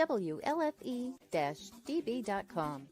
WLFE-DB.com.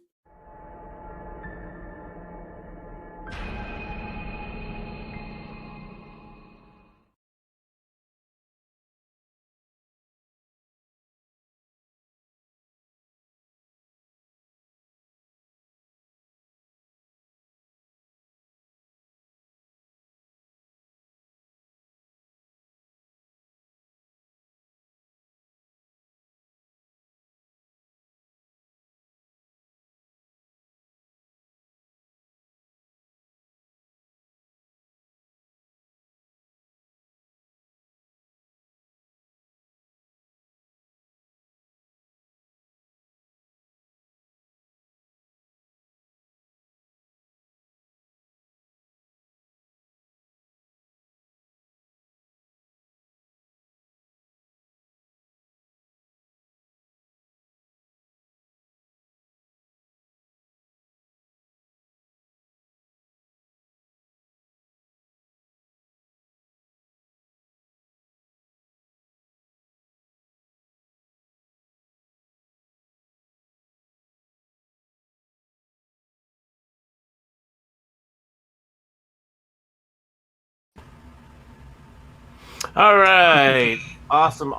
All right. Awesome.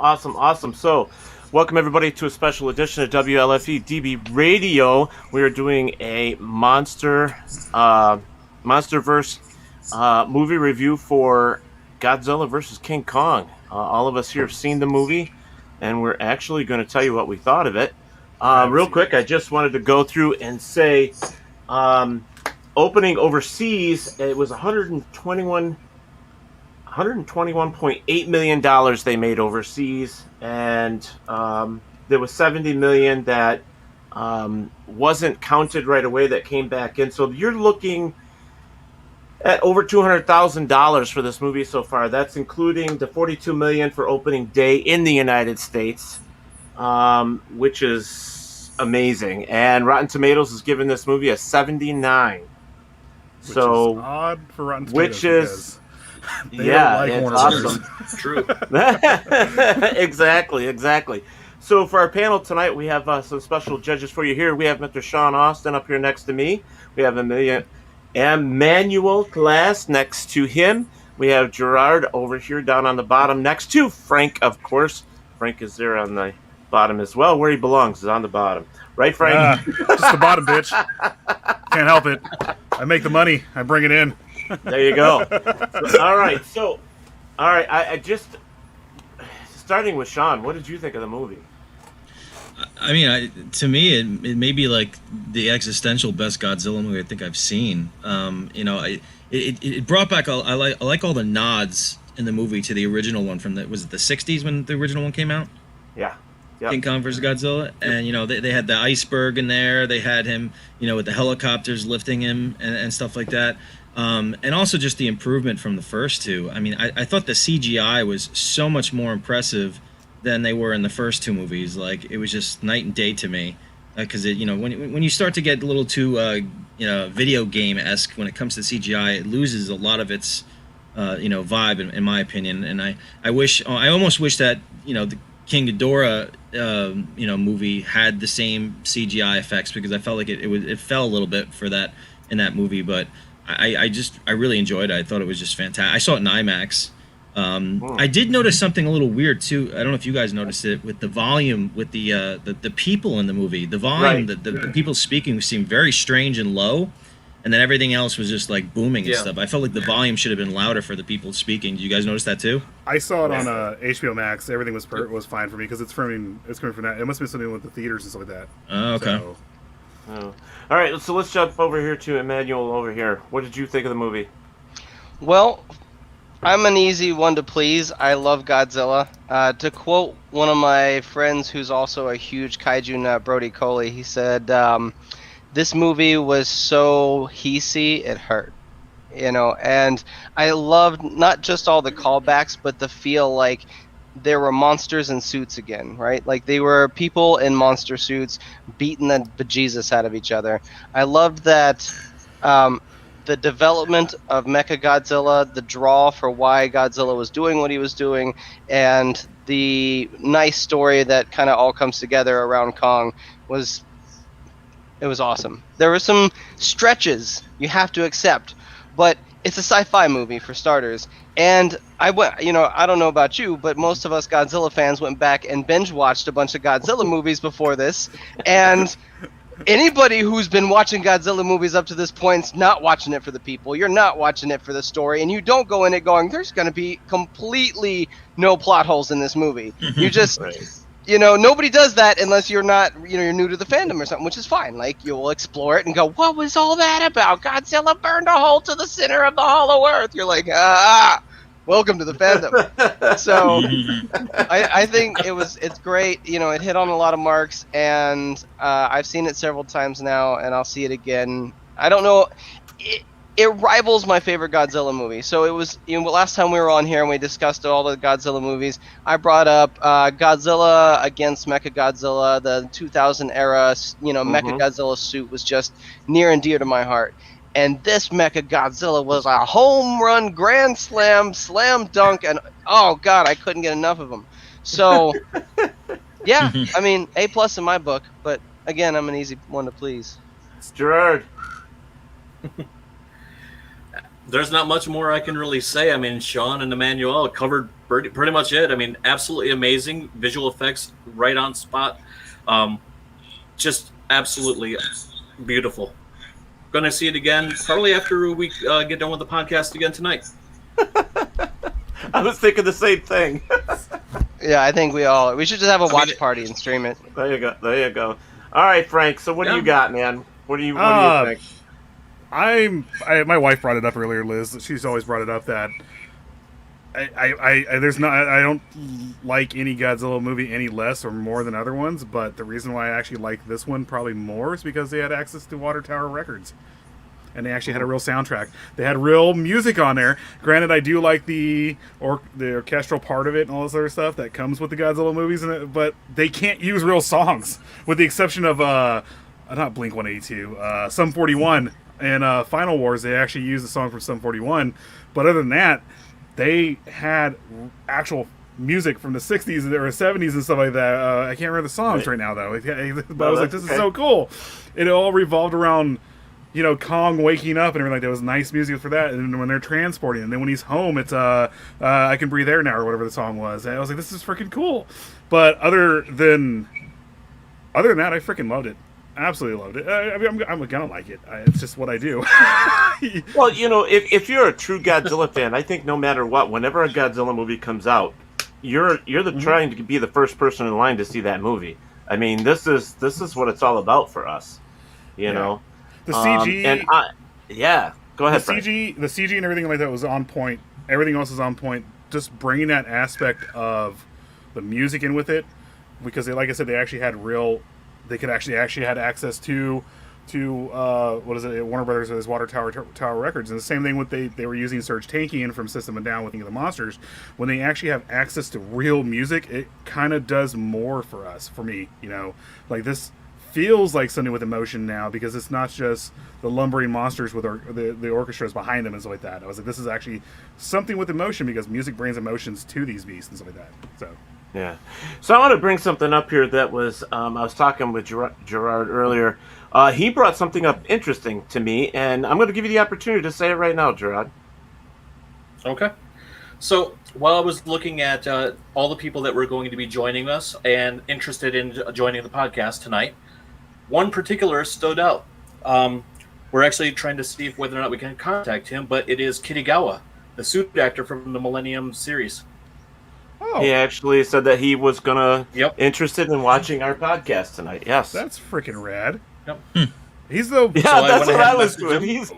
So, welcome everybody to a special edition of WLFE-DB Radio. We are doing a MonsterVerse movie review for Godzilla vs. King Kong. All of us here have seen the movie, and we're actually going to tell you what we thought of it. Real quick, I just wanted to go through and say, opening overseas, it was $121.8 million they made overseas, and there was $70 million that wasn't counted right away that came back in. So you're looking at over $200,000 for this movie so far. That's including the $42 million for opening day in the United States, which is amazing. And Rotten Tomatoes is giving this movie a 79. Which is odd for Rotten Tomatoes. Which is... Yeah, it's awesome. True. Exactly. So for our panel tonight, we have some special judges for you here. We have Mr. Sean Austin up here next to me. We have Emmanuel Glass next to him. We have Gerard over here down on the bottom next to Frank, of course. Frank is there on the bottom as well. Where he belongs is on the bottom. Right, Frank? Just the bottom, bitch. Can't help it. I make the money. I bring it in. There you go. All right. I just starting with Sean. What did you think of the movie? I mean, to me, it may be like the existential best Godzilla movie I think I've seen. It brought back. I like all the nods in the movie to the original one from was it the '60s when the original one came out? Yeah. Yep. King Kong vs. Godzilla, and they had the iceberg in there. They had him, with the helicopters lifting him and stuff like that. And also just the improvement from the first two. I mean, I thought the CGI was so much more impressive than they were in the first two movies. Like, it was just night and day to me. Because when you start to get a little too video game-esque when it comes to CGI, it loses a lot of its vibe in my opinion. And I almost wish that the King Ghidorah movie had the same CGI effects, because I felt like it fell a little bit for that in that movie, but I really enjoyed it. I thought it was just fantastic. I saw it in IMAX. I did notice something a little weird too. I don't know if you guys noticed it with the volume, with the people in the movie. The volume, right. the people speaking seemed very strange and low, and then everything else was just like booming and stuff. I felt like the volume should have been louder for the people speaking. Did you guys notice that too? I saw it on HBO Max. Everything was fine for me because it's coming from that. It must be something with the theaters and stuff like that. Oh, okay. So. Oh. All right, so let's jump over here to Emmanuel over here. What did you think of the movie? Well, I'm an easy one to please. I love Godzilla. To quote one of my friends who's also a huge kaiju nut, Brody Coley, he said, this movie was so heesy, it hurt. And I loved not just all the callbacks, but the feel like there were monsters in suits again, right? Like they were people in monster suits beating the bejesus out of each other. I loved that the development of Mechagodzilla, the draw for why Godzilla was doing what he was doing, and the nice story that kind of all comes together around Kong was awesome. There were some stretches you have to accept, but it's a sci-fi movie for starters. And I don't know about you, but most of us Godzilla fans went back and binge watched a bunch of Godzilla movies before this, and anybody who's been watching Godzilla movies up to this point's not watching it for the people. You're not watching it for the story, and you don't go in it going, there's going to be completely no plot holes in this movie. You just, nobody does that unless you're not, you're new to the fandom or something, which is fine. Like, you'll explore it and go, what was all that about? Godzilla burned a hole to the center of the Hollow Earth. You're like, welcome to the fandom. So I think it's great. It hit on a lot of marks, and I've seen it several times now, and I'll see it again. I don't know. It rivals my favorite Godzilla movie. So it was, last time we were on here and we discussed all the Godzilla movies, I brought up Godzilla against Mechagodzilla, the 2000 era, Mechagodzilla suit was just near and dear to my heart. And this Mechagodzilla was a home run, grand slam, slam dunk, and oh god, I couldn't get enough of him. So, yeah, I mean, A+ in my book, but again, I'm an easy one to please. It's Gerard. There's not much more I can really say. I mean, Sean and Emmanuel covered pretty much it. I mean, absolutely amazing visual effects, right on spot. Just absolutely beautiful. Going to see it again probably after we get done with the podcast again tonight. I was thinking the same thing. Yeah, I think we should just have a watch party and stream it. There you go. All right, Frank. So what do you got, man? What do you think? My wife brought it up earlier, Liz. She's always brought it up that I don't like any Godzilla movie any less or more than other ones, but the reason why I actually like this one probably more is because they had access to Water Tower Records. And they actually had a real soundtrack. They had real music on there. Granted, I do like the orchestral part of it and all this other stuff that comes with the Godzilla movies, but they can't use real songs, with the exception of not Blink-182, Sum 41 and Final Wars. They actually used the song from Sum 41, but other than that, they had actual music from the 60s or 70s and stuff like that. I can't remember the songs right now, though. But I was like, this is so cool. It all revolved around, Kong waking up and everything like that. It was nice music for that. And when they're transporting, and then when he's home, it's I Can Breathe Air Now, or whatever the song was. And I was like, this is freaking cool. But other than that, I freaking loved it. Absolutely loved it. I'm gonna like it. It's just what I do. Well, if you're a true Godzilla fan, I think no matter what, whenever a Godzilla movie comes out, you're trying to be the first person in line to see that movie. I mean, this is what it's all about for us. You know, the CG. Go ahead. The CG and everything like that was on point. Everything else is on point. Just bringing that aspect of the music in with it, because like I said, they actually had real. They could actually had access to what is it? Warner Brothers with Water Tower Records, and the same thing with they were using Serge Tankian from System of a Down with King of the Monsters. When they actually have access to real music, it kind of does more for me. Like this feels like something with emotion now, because it's not just the lumbering monsters with the orchestras behind them and stuff like that. I was like, this is actually something with emotion, because music brings emotions to these beasts and stuff like that. So. Yeah. So I want to bring something up here that was, I was talking with Gerard earlier. He brought something up interesting to me, and I'm going to give you the opportunity to say it right now, Gerard. Okay. So while I was looking at all the people that were going to be joining us and interested in joining the podcast tonight, one particular stood out. We're actually trying to see whether or not we can contact him, but it is Kitagawa, the suit actor from the Millennium series. Oh. He actually said that he was interested in watching our podcast tonight. Yes, that's freaking rad. Yep. He's the that's what I was doing. He's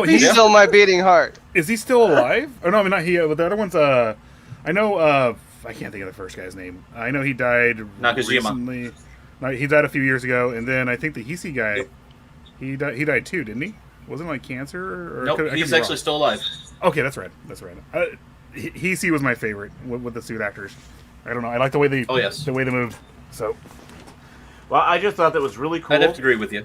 he's still my beating heart. Is he still alive? Or no, I mean not he. But the other one's I know. I can't think of the first guy's name. I know he died recently. No, he died a few years ago, and then I think the Heisei guy, he died too, didn't he? Wasn't it like cancer? Or nope, he's actually still alive. Okay, that's right. Heisei was my favorite with the suit actors. I don't know. I like the way they moved. So, well, I just thought that was really cool. I'd have to agree with you.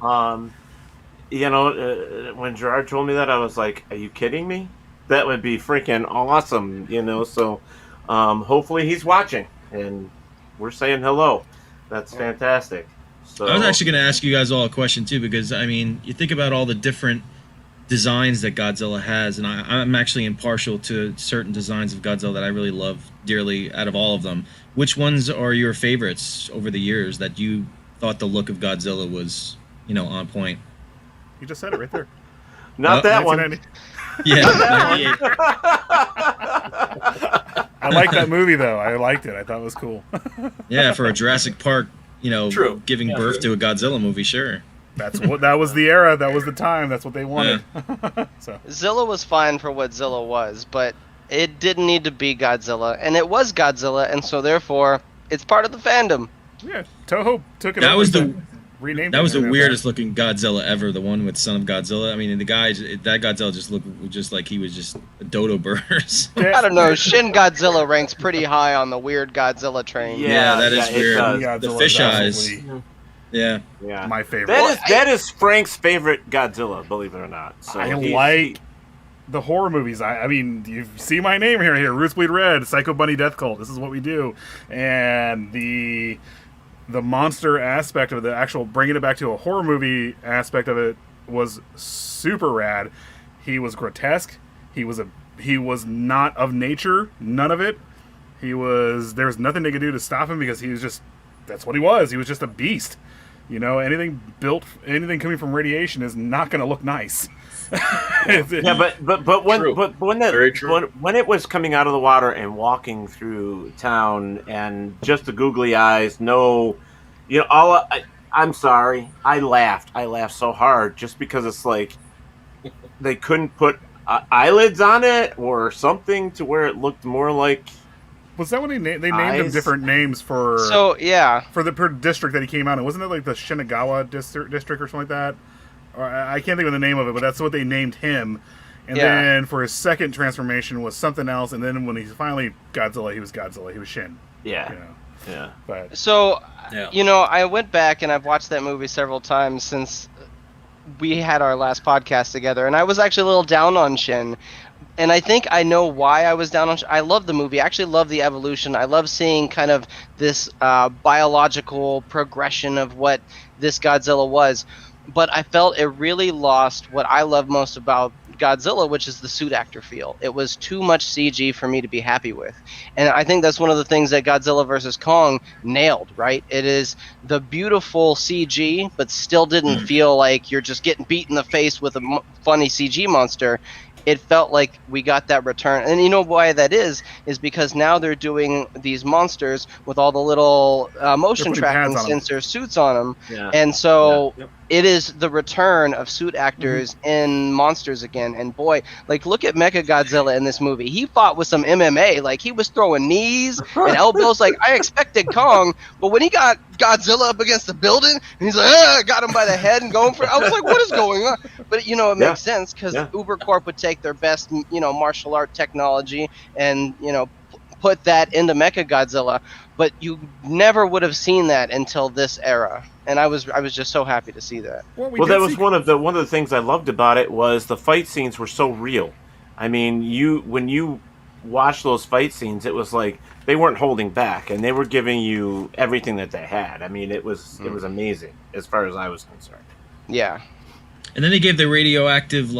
when Gerard told me that, I was like, "Are you kidding me? That would be freaking awesome!" So hopefully he's watching, and we're saying hello. That's fantastic. So I was actually going to ask you guys all a question too, because I mean, you think about all the different designs that Godzilla has, and I'm actually impartial to certain designs of Godzilla that I really love dearly out of all of them. Which ones are your favorites over the years that you thought the look of Godzilla was, on point? You just said it right there. Not that one. 1990. Yeah, 98. I like that movie though. I liked it. I thought it was cool. Yeah, for a Jurassic Park, True. giving birth to a Godzilla movie, sure. That was the era. That was the time. That's what they wanted. So Zilla was fine for what Zilla was, but it didn't need to be Godzilla, and it was Godzilla, and so therefore it's part of the fandom. yeah, Toho took it. That was the renamed. That was the it. weirdest looking Godzilla ever. The one with Son of Godzilla. I mean, that Godzilla just looked just like he was just a dodo bird. I don't know. Shin Godzilla ranks pretty high on the weird Godzilla train. Yeah, that is weird. does. The Godzilla fish is eyes. absolutely Yeah. Yeah, my favorite. that is Frank's favorite Godzilla, believe it or not. So I like the horror movies. I mean, you see my name here. Roots Bleed Red, Psycho Bunny Death Cult. This is what we do. And the monster aspect of the actual bringing it back to a horror movie aspect of it was super rad. He was grotesque. He was not of nature. None of it. There was nothing they could do to stop him because he was just, that's what he was. He was just a beast. Anything coming from radiation is not going to look nice. Yeah, but when it was coming out of the water and walking through town and just the googly eyes, I'm sorry, I laughed so hard just because it's like they couldn't put eyelids on it or something to where it looked more like. Was that when they named him different names for? So yeah, for the per district that he came out in, wasn't it like the Shinagawa district or something like that? Or I can't think of the name of it, but that's what they named him. And then for his second transformation was something else, and then when he's finally Godzilla, he was Godzilla. He was Shin. Yeah. Yeah. But so I went back and I've watched that movie several times since we had our last podcast together, and I was actually a little down on Shin. And I think I know why I was down on. I love the movie. I actually love the evolution. I love seeing kind of this biological progression of what this Godzilla was. But I felt it really lost what I love most about Godzilla, which is the suit actor feel. It was too much CG for me to be happy with. And I think that's one of the things that Godzilla vs. Kong nailed, right? It is the beautiful CG, but still didn't feel like you're just getting beat in the face with a funny CG monster. It felt like we got that return. And you know why that is because now they're doing these monsters with all the little motion tracking sensor suits on them. Yeah. And so it is the return of suit actors in monsters again. And boy, like look at Mechagodzilla in this movie. He fought with some MMA. Like he was throwing knees and elbows. Like I expected Kong, but when he got Godzilla up against the building, and he's like, got him by the head and going for it. I was like, what is going on? But it makes sense because Ubercorp would take their best, martial art technology and, put that into Mechagodzilla. But you never would have seen that until this era. And I was just so happy to see that. Well, that was one of the things I loved about it was the fight scenes were so real. I mean, when you watch those fight scenes, it was like they weren't holding back and they were giving you everything that they had. I mean, it was amazing as far as I was concerned. Yeah. And then they gave the radioactive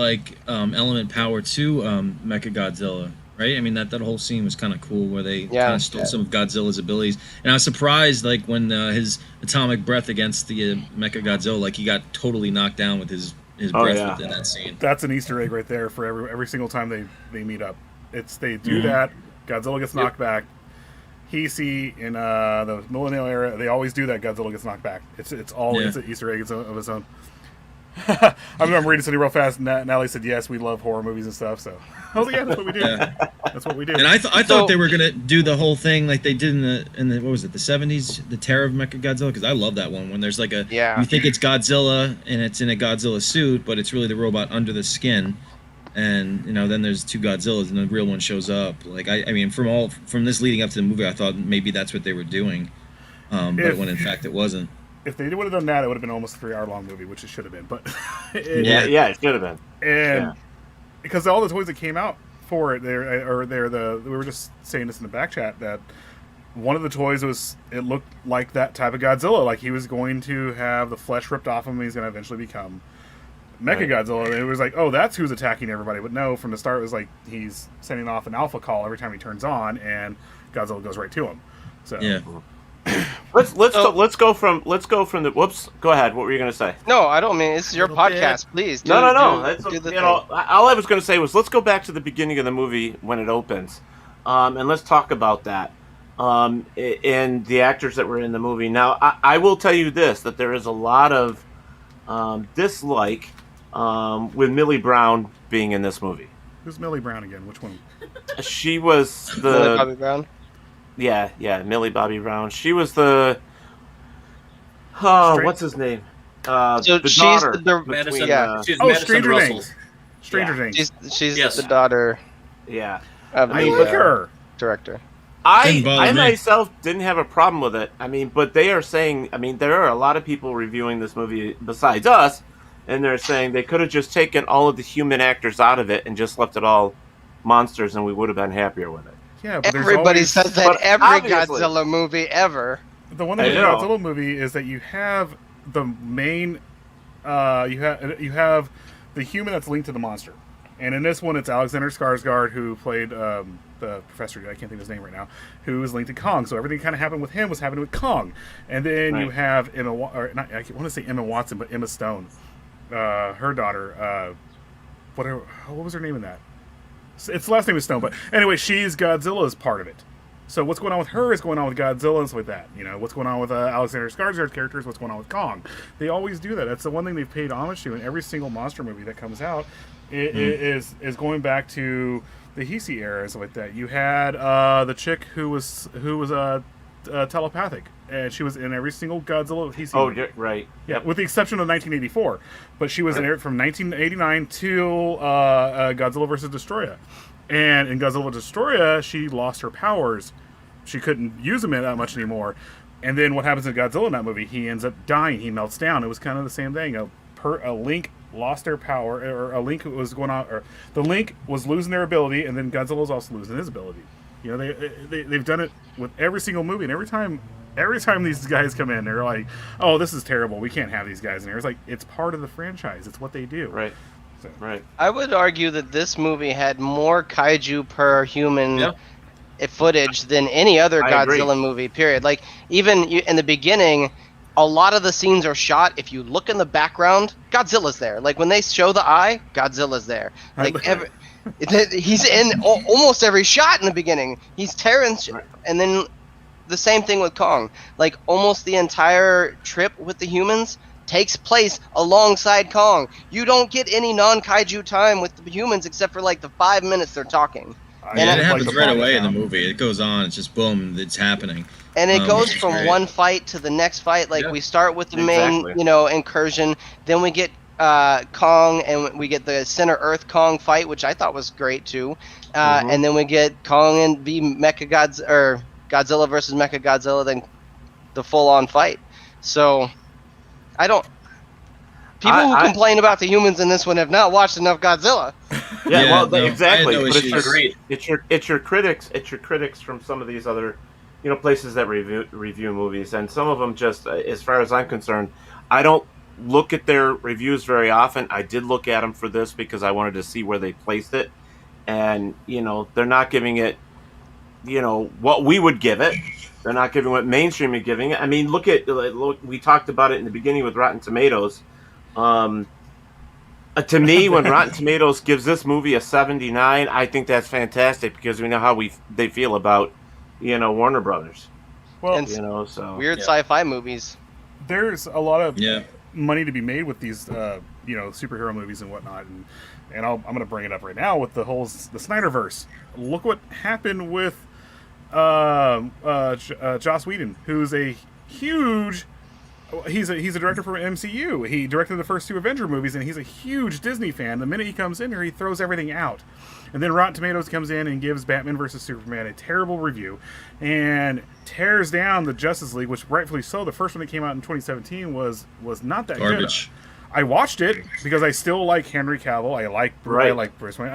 element power to Mechagodzilla, right? I mean that whole scene was kind of cool where they kind of stole some of Godzilla's abilities. And I was surprised when his atomic breath against the Mechagodzilla, he got totally knocked down with his breath within that scene. That's an Easter egg right there for every single time they meet up. They do that. Godzilla gets knocked back. In the millennial era, they always do that. Godzilla gets knocked back. It's an Easter egg of its own. I'm reading something real fast. Natalie said, "Yes, we love horror movies and stuff." So I was like, "Yeah, that's what we do. That's what we do." And I thought they were gonna do the whole thing like they did in the what was it, the 70s, the Terror of Mechagodzilla, because I love that one when there's you think it's Godzilla and it's in a Godzilla suit, but it's really the robot under the skin. And then there's two Godzillas, and the real one shows up. I mean, from this leading up to the movie, I thought maybe that's what they were doing, but when in fact it wasn't. if they would have done that, it would have been almost a 3-hour long movie, which it should have been. But yeah, it should have been. And because all the toys that came out for it, we were just saying this in the back chat that one of the toys it looked like that type of Godzilla, like he was going to have the flesh ripped off him and he's going to eventually become Mechagodzilla. And it was like, oh, that's who's attacking everybody. But no, from the start it was like he's sending off an alpha call every time he turns on, and Godzilla goes right to him. So Yeah. Let's go from the whoops. Go ahead. What were you going to say? No, I don't mean it's your podcast. Please. No. Do the thing. All I was going to say was let's go back to the beginning of the movie when it opens, and let's talk about that. And the actors that were in the movie. Now, I will tell you this: that there is a lot of dislike with Millie Brown being in this movie. Who's Millie Brown again? Which one? She was the Millie Bobby Brown. Yeah, Millie Bobby Brown. She was the what's his name? So the she's daughter. Madison, she's Oh, Madison Stranger Russell. Things. Stranger Things. She's Yes. the daughter Yeah, of I the like her. director. Didn't bother I me. myself didn't have a problem with it. I mean, but they are saying, I mean, there are a lot of people reviewing this movie besides us, and they're saying they could have just taken all of the human actors out of it and just left it all monsters, and we would have been happier with it. Yeah, but there's Everybody always, says that but every obviously- Godzilla movie ever. the one thing I with the know. Godzilla movie is that you have the main, you have the human that's linked to the monster, and in this one it's Alexander Skarsgård, who played the professor. I can't think of his name right now. Who is linked to Kong. So everything kind of happened with him was happening with Kong, and then you have Emma, or not, I want to say Emma Watson, but Emma Stone, her daughter. What was her name in that? Its last name is Stone, but anyway, she's Godzilla's part of it. So what's going on with her is going on with Godzilla and stuff like that. You know, what's going on with Alexander Skarsgård's characters, what's going on with Kong. They always do that. That's the one thing they've paid homage to in every single monster movie that comes out. Is going back to the Heisei era and stuff like that. You had the chick who was telepathic, and she was in every single Godzilla Heisei movie. Oh, right. Yeah, with the exception of 1984. But she was in it from 1989 till Godzilla vs. Destroya. And in Godzilla Destroya, she lost her powers. She couldn't use them that much anymore. And then what happens in Godzilla in that movie? He ends up dying. He melts down. It was kind of the same thing. A Link lost their power, or a Link was going on, or the Link was losing their ability, and then Godzilla was also losing his ability. You know, they've done it with every single movie, and every time these guys come in, they're like, "Oh, this is terrible. We can't have these guys in here." It's like it's part of the franchise. It's what they do. Right. So. Right. I would argue that this movie had more kaiju per human footage than any other I agree. Godzilla movie, period. Like, even in the beginning, a lot of the scenes are shot. If you look in the background, Godzilla's there. Like, when they show the eye, Godzilla's there. Like, he's in almost every shot in the beginning. He's tearing and then the same thing with Kong. Like, almost the entire trip with the humans takes place alongside Kong. You don't get any non-kaiju time with the humans except for like the 5 minutes they're talking. Yeah, it happens right away in the movie. It goes on. It's just boom. It's happening. And it goes it's from great. one fight to the next fight. Like, we start with the main, Exactly. incursion. Then we get Kong, and we get the Center Earth Kong fight, which I thought was great too. And then we get Kong and Godzilla versus Mechagodzilla, then the full-on fight. So, I don't. People who complain about the humans in this one have not watched enough Godzilla. Exactly. I had no But issues. it's your critics. It's your critics from some of these other, places that review movies, and some of them just, as far as I'm concerned, I don't look at their reviews very often. I did look at them for this because I wanted to see where they placed it, and they're not giving it, what we would give it. They're not giving what mainstream is giving it. I mean, look, we talked about it in the beginning with Rotten Tomatoes. To me, when Rotten Tomatoes gives this movie a 79, I think that's fantastic because we know how they feel about, Warner Brothers. Well, And so weird sci-fi movies. there's a lot of money to be made with these, superhero movies and whatnot, and I'm going to bring it up right now with the Snyderverse. Look what happened with Joss Whedon, who's a huge He's a director for MCU. He directed the first 2 Avenger movies, and he's a huge Disney fan. The minute he comes in here, he throws everything out. And then Rotten Tomatoes comes in and gives Batman vs. Superman a terrible review and tears down the Justice League, which rightfully so. The first one that came out in 2017 was not that Garbage. good. I watched it because I still like Henry Cavill. I like Bruce Wayne.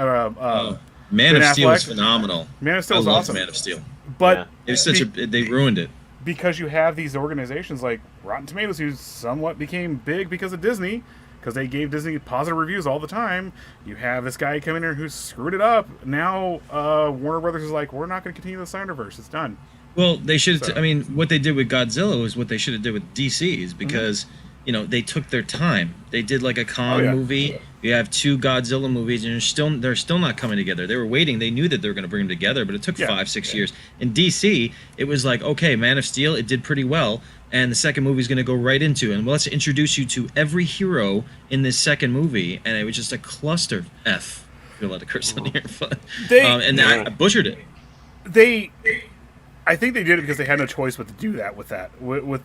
Man Ben of Steel Affleck. is phenomenal. Man of Steel I is love awesome. Man of Steel. But It was they ruined it. because you have these organizations like Rotten Tomatoes, who somewhat became big because of Disney, because they gave Disney positive reviews all the time. You have this guy coming in here who screwed it up. Now Warner Brothers is like, we're not going to continue the Snyderverse. It's done. Well, they should. So- I mean, what they did with Godzilla was what they should have did with DC's, because they took their time. They did like a Kong movie. You have 2 Godzilla movies, and they're still not coming together. They were waiting. They knew that they were going to bring them together, but it took 5-6 years. In DC, it was like, okay, Man of Steel, it did pretty well, and the second movie is going to go right into it. And let's introduce you to every hero in this second movie, and it was just a cluster F. You're allowed to curse on here, but I butchered it. I think they did it because they had no choice but to do that with that.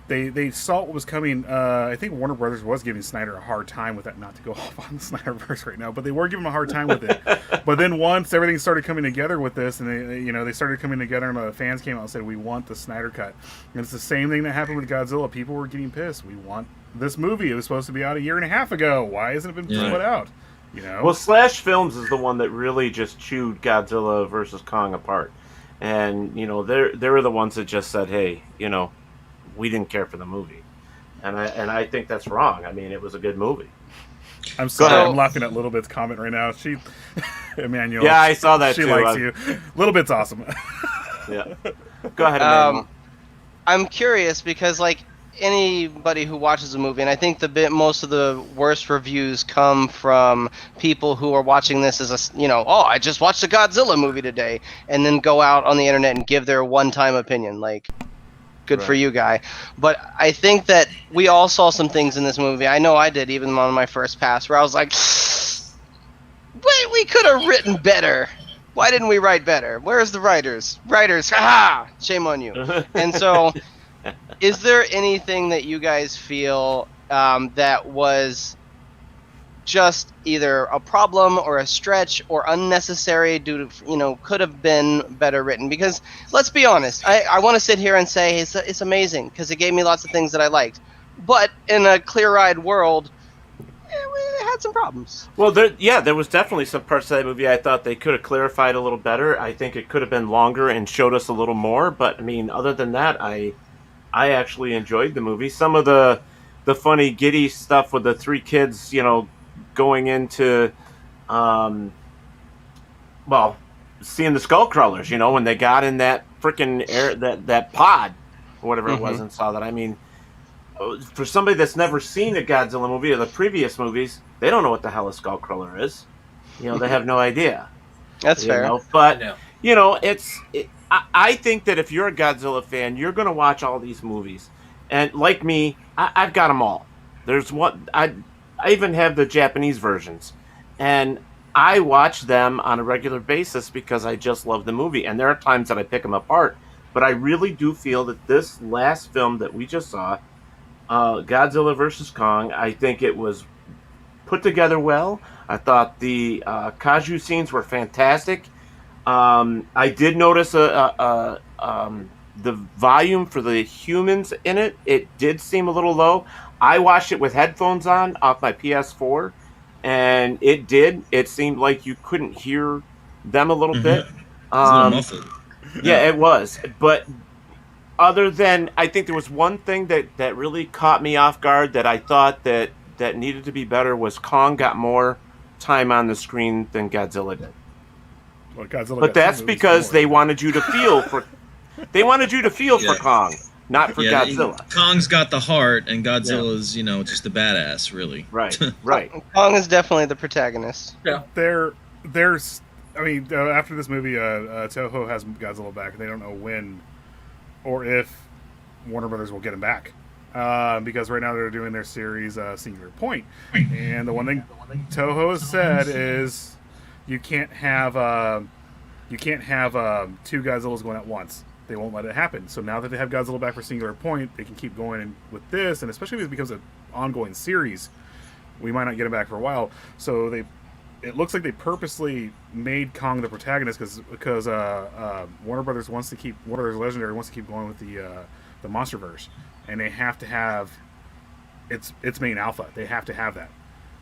They saw what was coming. I think Warner Brothers was giving Snyder a hard time with that, not to go off on the Snyderverse right now, but they were giving him a hard time with it. But then once everything started coming together with this, and they started coming together, and the fans came out and said, we want the Snyder cut. And it's the same thing that happened with Godzilla. People were getting pissed. We want this movie. It was supposed to be out a year and a half ago. Why hasn't it been put out? Well, Slash Films is the one that really just chewed Godzilla versus Kong apart. And, they were the ones that just said, hey, we didn't care for the movie. And I think that's wrong. I mean, it was a good movie. I'm sorry, I'm laughing at Little Bit's comment right now. Emmanuel. Yeah, I saw that she too. likes you. Little Bit's awesome. Yeah. Go ahead, Emmanuel. I'm curious because, like, anybody who watches a movie, and I think most of the worst reviews come from people who are watching this as I just watched a Godzilla movie today, and then go out on the internet and give their one-time opinion. Like, good for you, guy. But I think that we all saw some things in this movie. I know I did, even on my first pass, where I was like, wait, we could have written better. Why didn't we write better? Where's the writers? Writers, haha! Shame on you. And so, is there anything that you guys feel that was just either a problem or a stretch or unnecessary due to, could have been better written? Because let's be honest, I want to sit here and say it's amazing because it gave me lots of things that I liked. But in a clear-eyed world, it had some problems. Well, there was definitely some parts of that movie I thought they could have clarified a little better. I think it could have been longer and showed us a little more. But, I mean, other than that, I actually enjoyed the movie. Some of the funny, giddy stuff with the 3 kids, going into, seeing the skull crawlers, when they got in that freaking air, that pod, or whatever it was, and saw that. I mean, for somebody that's never seen a Godzilla movie or the previous movies, they don't know what the hell a skull crawler is. They have no idea. That's fair. But, I think that if you're a Godzilla fan, you're going to watch all these movies. And like me, I've got them all. There's one, I even have the Japanese versions. And I watch them on a regular basis because I just love the movie. And there are times that I pick them apart. But I really do feel that this last film that we just saw, Godzilla vs. Kong, I think it was put together well. I thought the kaiju scenes were fantastic. I did notice the volume for the humans in it. It did seem a little low. I watched it with headphones on off my PS4, and it seemed like you couldn't hear them a little bit. Yeah, it was. But other than, I think there was one thing that really caught me off guard that I thought that needed to be better was Kong got more time on the screen than Godzilla did. Well, Godzilla but that's because they wanted you to feel for for Kong, not for Godzilla. Kong's got the heart, and Godzilla's just a badass, really. Right, right. Kong is definitely the protagonist. Yeah. There's, I mean, after this movie, Toho has Godzilla back, and they don't know when or if Warner Brothers will get him back. Because right now they're doing their series Singular Point, and the one thing Toho has said is you can't have 2 Godzillas going at once. They won't let it happen. So now that they have Godzilla back for Singular Point, they can keep going with this, and especially if it becomes an ongoing series, we might not get him back for a while. So it looks like they purposely made Kong the protagonist because Warner Brothers Legendary wants to keep going with the MonsterVerse, and they have to have its main alpha. They have to have that.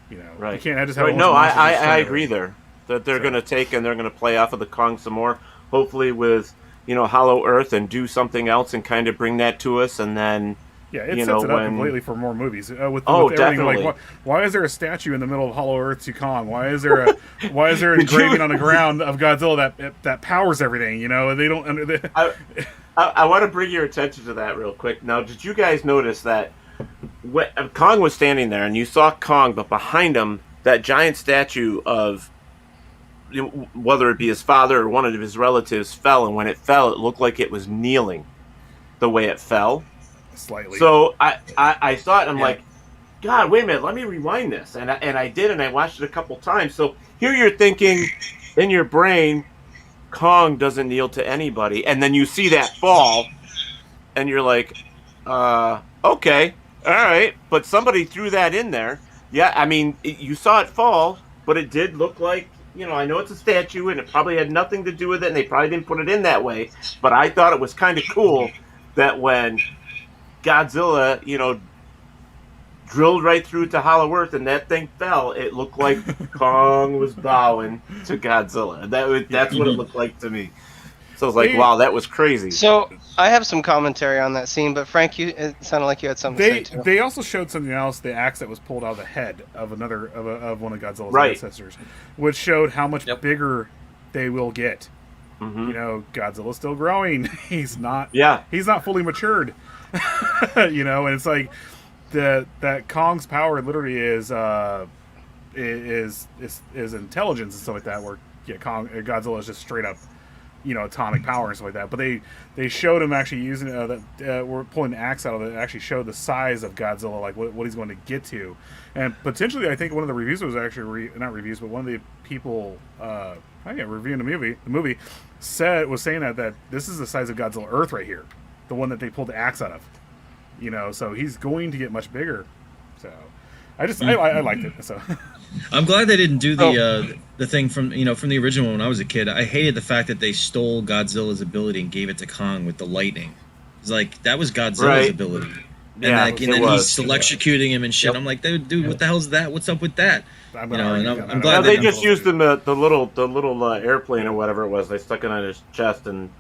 You know, right? You can't just have. No, I agree there that they're going to take and they're going to play off of the Kong some more. Hopefully with Hollow Earth and do something else and kind of bring that to us, and then it sets it up completely for more movies. With definitely. Like, why is there a statue in the middle of Hollow Earth to Kong? Why is there an engraving on the ground of Godzilla that powers everything? They don't. I want to bring your attention to that real quick. Now, did you guys notice that when Kong was standing there and you saw Kong, but behind him that giant statue of, whether it be his father or one of his relatives, fell, and when it fell, it looked like it was kneeling the way it fell. Slightly. So I saw it, and I'm like, God, wait a minute, let me rewind this. And I did, and I watched it a couple times. So here you're thinking in your brain, Kong doesn't kneel to anybody. And then you see that fall, and you're like, okay, all right. But somebody threw that in there. Yeah, I mean, you saw it fall, but it did look like, I know it's a statue, and it probably had nothing to do with it, and they probably didn't put it in that way. But I thought it was kind of cool that when Godzilla, drilled right through to Hollow Earth and that thing fell, it looked like Kong was bowing to Godzilla. That's what it looked like to me. So I was like, wow, that was crazy. So I have some commentary on that scene, but Frank, it sounded like you had something to say too. They also showed something else, the axe that was pulled out of the head of of one of Godzilla's ancestors, which showed how much bigger they will get. Mm-hmm. Godzilla's still growing. He's not fully matured. And it's like that Kong's power literally is intelligence and stuff like that, where Godzilla is just straight up atomic power and stuff like that. But they showed him actually using we're pulling the axe out of it. It actually showed the size of Godzilla, like what he's going to get to, and potentially I think one of the reviews was actually not reviews, but one of the people reviewing the movie was saying that this is the size of Godzilla Earth right here, the one that they pulled the axe out of. So he's going to get much bigger. So I liked it. So I'm glad they didn't do the thing from the original when I was a kid. I hated the fact that they stole Godzilla's ability and gave it to Kong with the lightning. It's like that was Godzilla's ability, and then he's electrocuting him and shit. I'm like, dude, what the hell's that? What's up with that? I'm glad they just used him the little airplane or whatever it was. They stuck it on his chest and.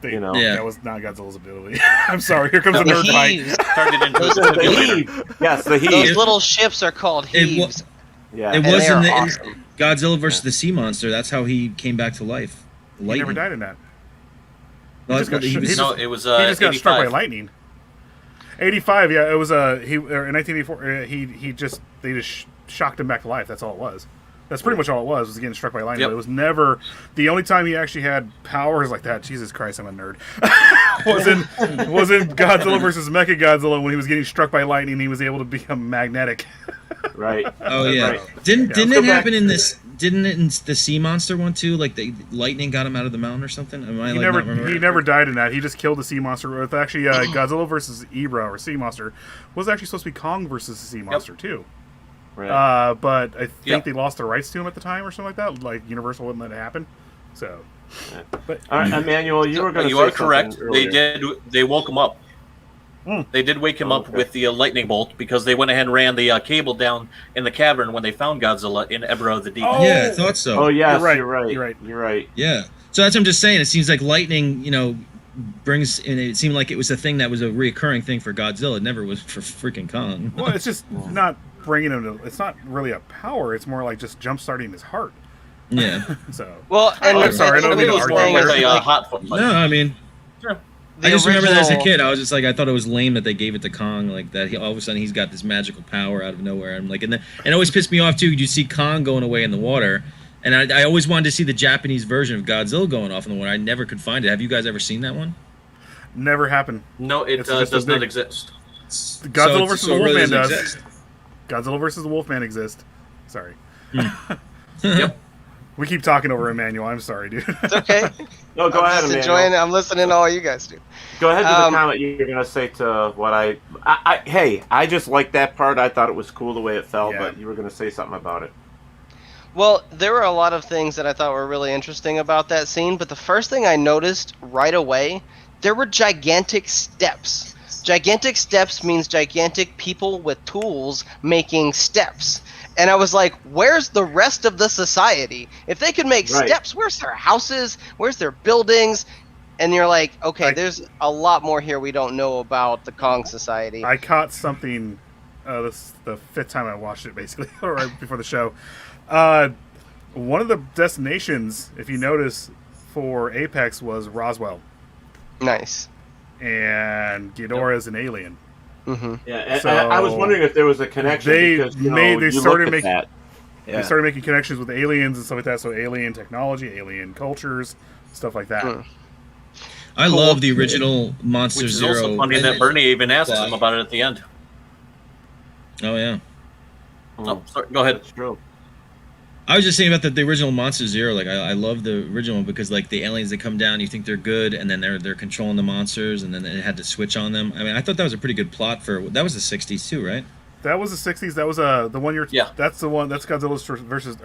That was not Godzilla's ability. I'm sorry. Here comes the nerd fight. Turned it into the heave. Yes, the heave. Those little ships are called heaves. It was in Godzilla versus the Sea Monster. That's how he came back to life. He never died in that. It was. He just got struck by lightning. 85. Yeah, it was. In 1984. They just shocked him back to life. That's all it was. That's pretty much all it was getting struck by lightning. Yep. But it was never the only time he actually had powers like that. Jesus Christ, I'm a nerd. was in Godzilla versus Mechagodzilla when he was getting struck by lightning. He was able to become magnetic. Right. Oh yeah. Right. Didn't it happen in this? Didn't it in the Sea Monster one too? Like the lightning got him out of the mountain or something? He never died in that. He just killed the Sea Monster. With actually Godzilla versus Ibra or Sea Monster was actually supposed to be Kong versus the Sea Monster too. Right. But I think they lost the rights to him at the time or something like that. Like Universal wouldn't let it happen. So, but Emmanuel, you were going to. You are correct. They woke him up. They did wake him up with the lightning bolt because they went ahead and ran the cable down in the cavern when they found Godzilla in Ebra the Deep. Oh, yeah, I thought so. Oh yes, you're right. Yeah. So that's what I'm just saying. It seems like lightning, brings, and it seemed like it was a thing that was a reoccurring thing for Godzilla. It never was for freaking Kong. Well, it's just not bringing him to. It's not really a power. It's more like just jump starting his heart. Yeah. So. Well, and I'm sorry. I don't mean to argue. No, I mean. Sure. I just remember that as a kid, I was just like, I thought it was lame that they gave it to Kong, like that. All of a sudden, he's got this magical power out of nowhere. I'm like, and it always pissed me off too. You see Kong going away in the water, and I always wanted to see the Japanese version of Godzilla going off in the water. I never could find it. Have you guys ever seen that one? Never happened. No, it does not exist. Godzilla versus the Wolfman does. Godzilla versus the Wolfman exists. Sorry. Yep. We keep talking over Emmanuel. I'm sorry, dude. It's okay. No, go ahead, I'm just Emmanuel. enjoying it. I'm listening to all you guys do. Go ahead with the comment you're going to say to what I just like that part. I thought it was cool the way it fell, Yeah. but you were going to say something about it. Well, there were a lot of things that I thought were really interesting about that scene, but the first thing I noticed right away, there were gigantic steps. Gigantic steps means gigantic people with tools making steps. And I was like, where's the rest of the society? If they could make Right. steps, where's their houses? Where's their buildings? And you're like, okay, there's a lot more here we don't know about the Kong society. I caught something. This is the 5th time I watched it, basically, right before the show. One of the destinations, if you notice, for Apex was Roswell, Nice. and Ghidorah is an alien. Mm-hmm. Yeah, and So I was wondering if there was a connection. they because, made- they you started look at making- that. Yeah. They started making connections with aliens and stuff like that. So alien technology, alien cultures, stuff like that. Hmm. I love the original Monster Which is Zero. also funny that Bernie even asked him about it at the end. Oh yeah. Oh, sorry. Go ahead. That's true. I was just saying about the original Monster Zero. Like I love the original one because like the aliens that come down, you think they're good, and then they're controlling the monsters, and then it had to switch on them. I mean, I thought that was a pretty good plot for that was the '60s too, right? That was the 60s. That was the one you're. Yeah. That's the one. That's Godzilla versus.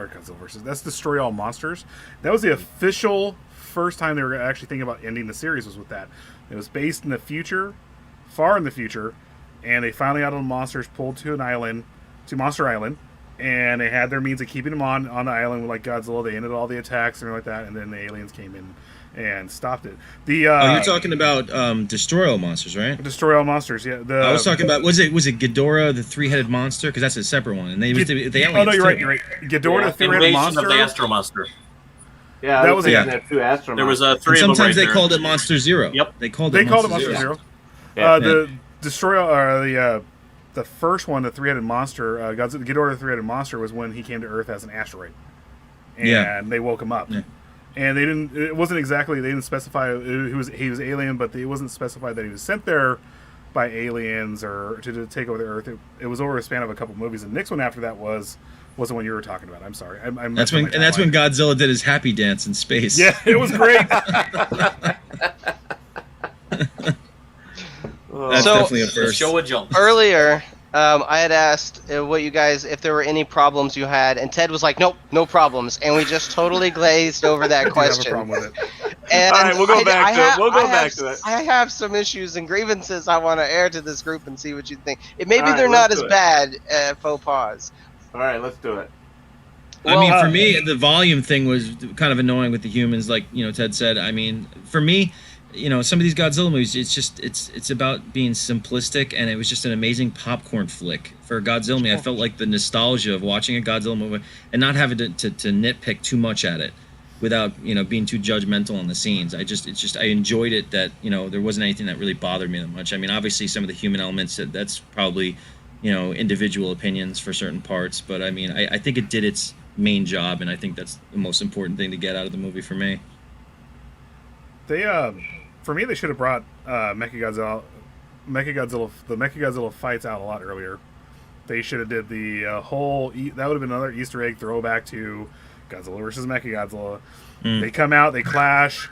That's Destroy All Monsters. That was the official first time they were actually thinking about ending the series. Was with that. It was based in the future, far in the future, and they finally got all the monsters pulled to an island, to Monster Island, and they had their means of keeping them on the island with like Godzilla. They ended all the attacks and everything like that, and then the aliens came in and stopped it. The you're talking about Destroy All Monsters, right? Destroy All Monsters. Yeah. I was talking about was it Ghidorah, the 3-headed monster? Because that's a separate one, and they was the aliens. Oh no, you're right. too. You're right. Ghidorah, the 3-headed Invasion monster. of the Astro Monster. Yeah, That I was was a- thinking that too. Astro There was Monster. a three And of them sometimes right they there. called it Monster Zero. Yep. They called They it called it Monster Monster Zero. Yeah. The Destroyer, or the first one, the 3-headed monster, Ghidorah, the 3-headed monster, was when he came to Earth as an asteroid, and Yeah. they woke him up. Yeah. And they didn't. It wasn't exactly. They didn't specify he was alien, but it wasn't specified that he was sent there by aliens or to take over the Earth. It was over a span of a couple movies. And the next one after that wasn't the one you were talking about. I'm sorry. I'm That's when Godzilla did his happy dance in space. Yeah, it was great. That's So- definitely a The first. show would jump. Earlier, I had asked what you guys, if there were any problems you had, and Ted was like, "Nope, no problems," and we just totally glazed over that I have a question. problem with it. And All right, we'll go back to it. We'll go back to it. I have some issues and grievances I want to air to this group and see what you think. Maybe All right, they're not let's as do it. bad faux pas. All right, let's do it. I mean, Well, for me, the volume thing was kind of annoying with the humans, like Ted said. I mean, for me, some of these Godzilla movies, it's about being simplistic, and it was just an amazing popcorn flick for Godzilla. Me, I felt like the nostalgia of watching a Godzilla movie and not having to nitpick too much at it, without being too judgmental on the scenes. I enjoyed it that there wasn't anything that really bothered me that much. I mean, obviously some of the human elements that's probably individual opinions for certain parts, but I mean, I think it did its main job, and I think that's the most important thing to get out of the movie for me. They for me, they should have brought Mechagodzilla. The Mechagodzilla fights out a lot earlier. They should have did the whole. That would have been another Easter egg throwback to Godzilla versus Mechagodzilla. They come out, they clash.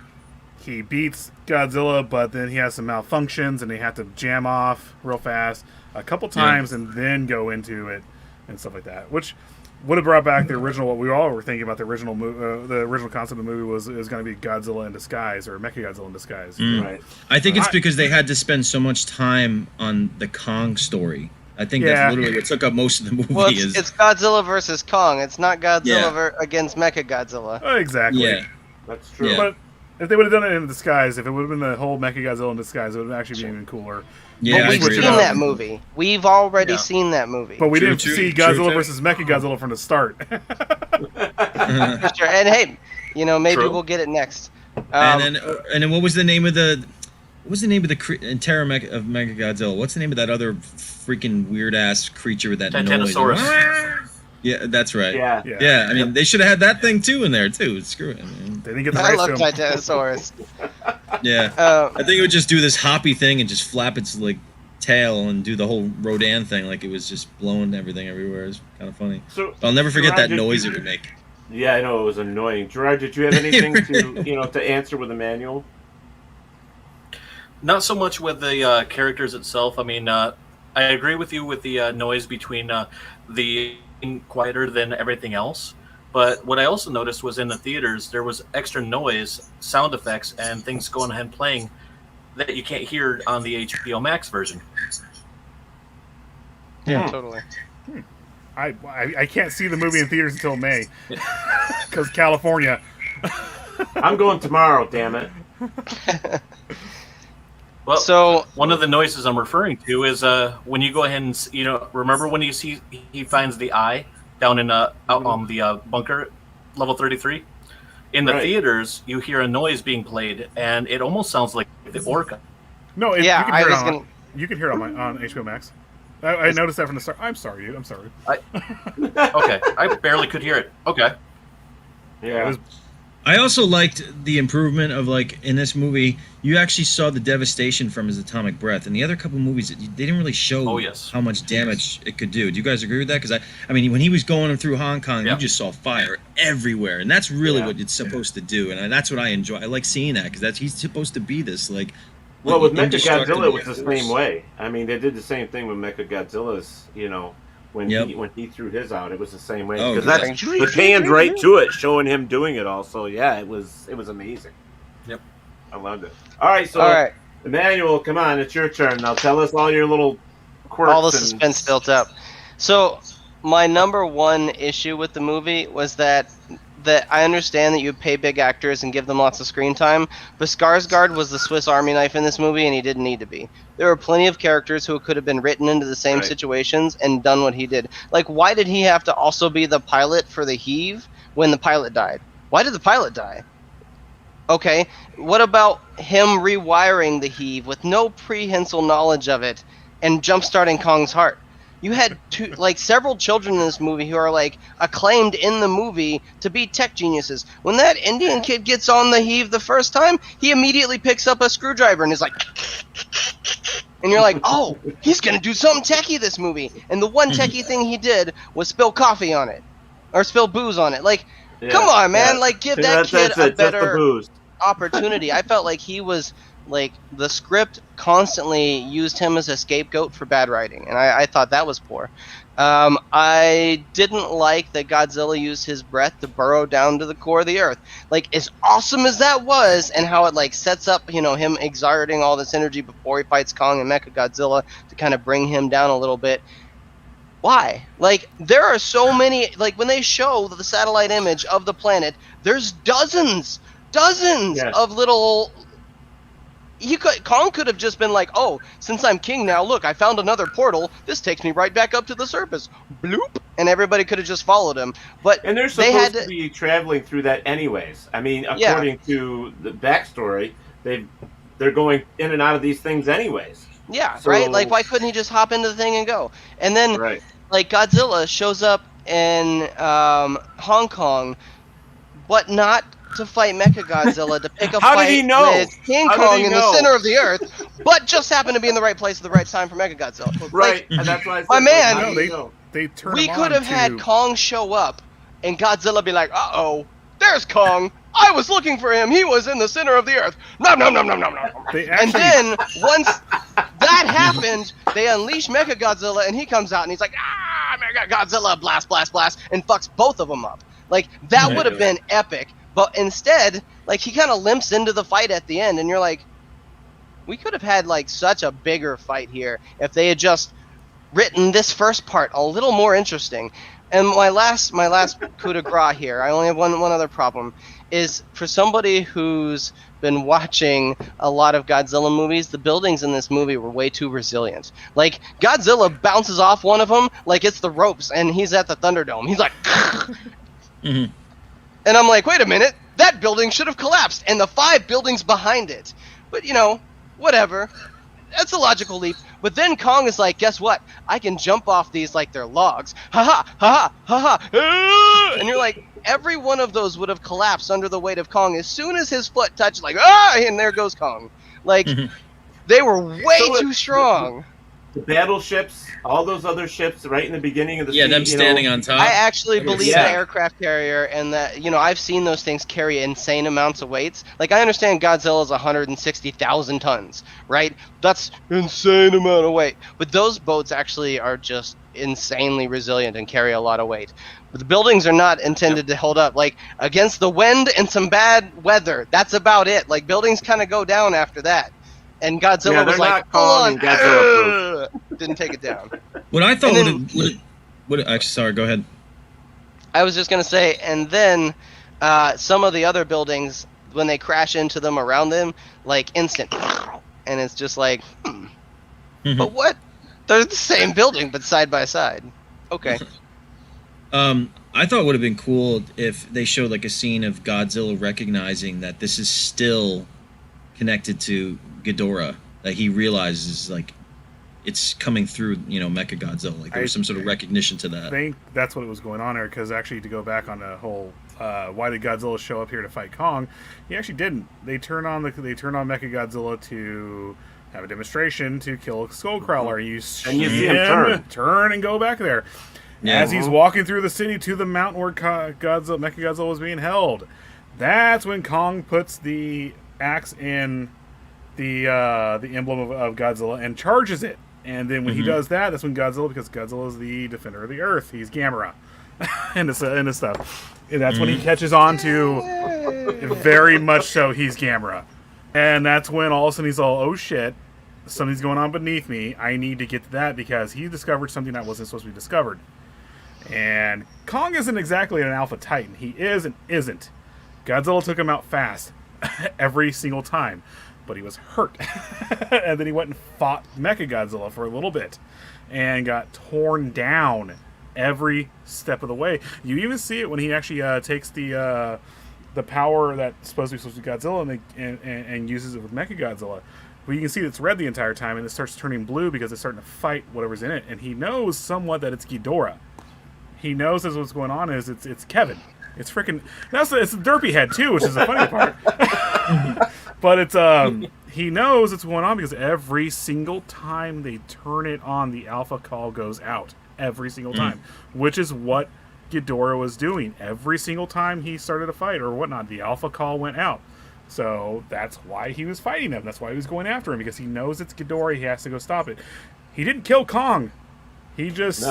He beats Godzilla, but then he has some malfunctions, and they have to jam off real fast a couple times, and then go into it and stuff like that. Which would have brought back the original. What we all were thinking about the original concept of the movie was going to be Godzilla in disguise, or Mechagodzilla in disguise. Right. I think it's because they had to spend so much time on the Kong story. I think that's literally what took up most of the movie. Well, it's Godzilla versus Kong. It's not Godzilla against Mechagodzilla. Exactly. Yeah. That's true. Yeah. But if they would have done it in disguise, if it would have been the whole Mechagodzilla in disguise, it would have actually been even cooler. Yeah, But I we've agree. seen that movie. We've already seen that movie. But we True, didn't true, see true, Godzilla true. versus Mechagodzilla from the start. For sure. And hey, maybe True. we'll get it next. And then what was the name of the Terra of Mechagodzilla? What's the name of that other freaking weird ass creature with that noise? Titanosaurus. Yeah, that's right. Yeah. Yeah, I mean, they should have had that thing too in there too. Screw it. Man. They didn't get the I rights love to him. Titanosaurus. Yeah, I think it would just do this hoppy thing and just flap its tail and do the whole Rodan thing, like it was just blowing everything everywhere. It's kind of funny. So I'll never forget that Roger, noise it would make. Yeah, I know it was annoying. Gerard, did you have anything to to answer with the manual? Not so much with the characters itself. I mean, I agree with you with the noise between the quieter than everything else. But what I also noticed was in the theaters there was extra noise, sound effects, and things going ahead and playing that you can't hear on the HBO Max version. Yeah, totally. I can't see the movie in theaters until May because California. I'm going tomorrow. Damn it. Well, So one of the noises I'm referring to is when you go ahead and remember when you see he finds the eye down in out on the bunker, level 33. In the Right. theaters, you hear a noise being played, and it almost sounds like the orca. No, Yeah, you can I hear was it on, gonna- you can hear it on HBO Max. I noticed that from the start. I'm sorry, dude. I'm sorry. Okay, I barely could hear it. Okay. Yeah. I also liked the improvement of, like, in this movie, you actually saw the devastation from his atomic breath. In the other couple movies, they didn't really show Oh, yes. how much damage it could do. Do you guys agree with that? Because I mean, when he was going through Hong Kong, Yeah. you just saw fire everywhere, and that's really Yeah. what it's supposed to do. And that's what I enjoy. I like seeing that because he's supposed to be this like. Well, with indestructible Mechagodzilla, it was the force. same way. I mean, they did the same thing with Mechagodzilla's. When Yep. when he threw his out, it was the same way. Oh, Because yeah. that's the panned right to it, showing him doing it all. So yeah, it was amazing. Yep. I loved it. All right, so all right, Emmanuel, come on, it's your turn now. Tell us all your little quirks. all the and- suspense built up. So my number one issue with the movie was that I understand that you pay big actors and give them lots of screen time, but Skarsgård was the Swiss Army knife in this movie, and he didn't need to be. There were plenty of characters who could have been written into the same Right. situations and done what he did. Like, why did he have to also be the pilot for the heave when the pilot died? Why did the pilot die? Okay, what about him rewiring the heave with no prehensile knowledge of it and jump-starting Kong's heart? You had several children in this movie who are like acclaimed in the movie to be tech geniuses. When that Indian kid gets on the heave the first time, he immediately picks up a screwdriver and is like, and you're like, oh, he's gonna do something techie this movie. And the one techie thing he did was spill coffee on it, or spill booze on it. Like, Yeah, come on, man! yeah. Like, give Yeah, that kid that's a it, just the better booze. opportunity. I felt like he was like the script constantly used him as a scapegoat for bad writing, and I thought that was poor. I didn't like that Godzilla used his breath to burrow down to the core of the earth. Like, as awesome as that was, and how it like sets up, him exerting all this energy before he fights Kong and Mechagodzilla to kind of bring him down a little bit. Why? Like, there are so many, like, when they show the satellite image of the planet, there's dozens Yeah. of little... Kong could have just been like, oh, since I'm king now, look, I found another portal. This takes me right back up to the surface. Bloop! And everybody could have just followed him. But And they're they supposed had to be traveling through that anyways. I mean, Yeah. according to the backstory, they're going in and out of these things anyways. Yeah, So- right? Like, why couldn't he just hop into the thing and go? And then, Right. like, Godzilla shows up in Hong Kong, but not to fight Mechagodzilla, to pick a How did fight he know? with King How did Kong he in know? the center of the earth, but just happened to be in the right place at the right time for Mechagodzilla. Right. Like, And that's why I said, My man- how No, do you know? they turn we him could on have had to- Kong show up and Godzilla be like, uh-oh, there's Kong. I was looking for him. He was in the center of the earth. Nom, nom, nom, nom, nom, nom. They And actually, then, once that happened, they unleash Mechagodzilla, and he comes out, and he's like, Mechagodzilla, blast, blast, blast, and fucks both of them up. Like, that would have been epic. But instead, like, he kind of limps into the fight at the end, and you're like, we could have had, like, such a bigger fight here if they had just written this first part a little more interesting. And my last coup de grace here, I only have one other problem, is for somebody who's been watching a lot of Godzilla movies, the buildings in this movie were way too resilient. Like, Godzilla bounces off one of them like it's the ropes, and he's at the Thunderdome. He's like... Mhm. And I'm like, wait a minute, that building should have collapsed, and the 5 buildings behind it. But, whatever. That's a logical leap. But then Kong is like, guess what? I can jump off these like they're logs. Ha-ha, ha-ha, ha-ha. And you're like, every one of those would have collapsed under the weight of Kong as soon as his foot touched, like, and there goes Kong. Like, they were way So too strong. the battleships, all those other ships right in the beginning of the Yeah, scene, them standing on top. I actually believe Yeah. the aircraft carrier, and that I've seen those things carry insane amounts of weights. Like I understand Godzilla is 160,000 tons, right? That's insane amount of weight. But those boats actually are just insanely resilient and carry a lot of weight. But the buildings are not intended to hold up. Like against the wind and some bad weather, that's about it. Like buildings kind of go down after that. And Godzilla Yeah, was they're like, not Kong hold and Godzilla on, didn't take it down. What I thought And then- actually, sorry, go ahead. I was just gonna say, and then some of the other buildings, when they crash into them around them, like instant, and it's just like, but what? They're the same building, but side by side. Okay. I thought it would have been cool if they showed like a scene of Godzilla recognizing that this is still connected to Ghidorah, that he realizes like it's coming through, Mechagodzilla. Like there was some sort of recognition to I that. think that's what was going on there, because actually to go back on the whole why did Godzilla show up here to fight Kong, he actually didn't. They turn on Mechagodzilla to have a demonstration to kill a Skullcrawler. You see him turn and go back there. Yeah. As he's walking through the city to the mountain where Mechagodzilla was being held. That's when Kong puts the axe in the emblem of Godzilla and charges it. And then when he does that, that's when Godzilla, because Godzilla is the defender of the Earth, he's Gamera, and his stuff. And that's when he catches on to, very much so, he's Gamera. And that's when all of a sudden he's all, oh shit, something's going on beneath me. I need to get to that because he discovered something that wasn't supposed to be discovered. And Kong isn't exactly an alpha titan. He is and isn't. Godzilla took him out fast every single time. But he was hurt. And then he went and fought Mechagodzilla for a little bit. And got torn down every step of the way. You even see it when he actually takes the power that's supposed to be Godzilla and uses it with Mechagodzilla. Well, you can see it's red the entire time, and it starts turning blue because it's starting to fight whatever's in it. And he knows somewhat that it's Ghidorah. He knows that what's going on is it's Kevin. It's freaking... It's the derpy head, too, which is the funny part. But it's he knows what's going on because every single time they turn it on, the alpha call goes out. Every single time. Which is what Ghidorah was doing. Every single time he started a fight or whatnot, the alpha call went out. So that's why he was fighting him. That's why he was going after him, because he knows it's Ghidorah. He has to go stop it. He didn't kill Kong. He just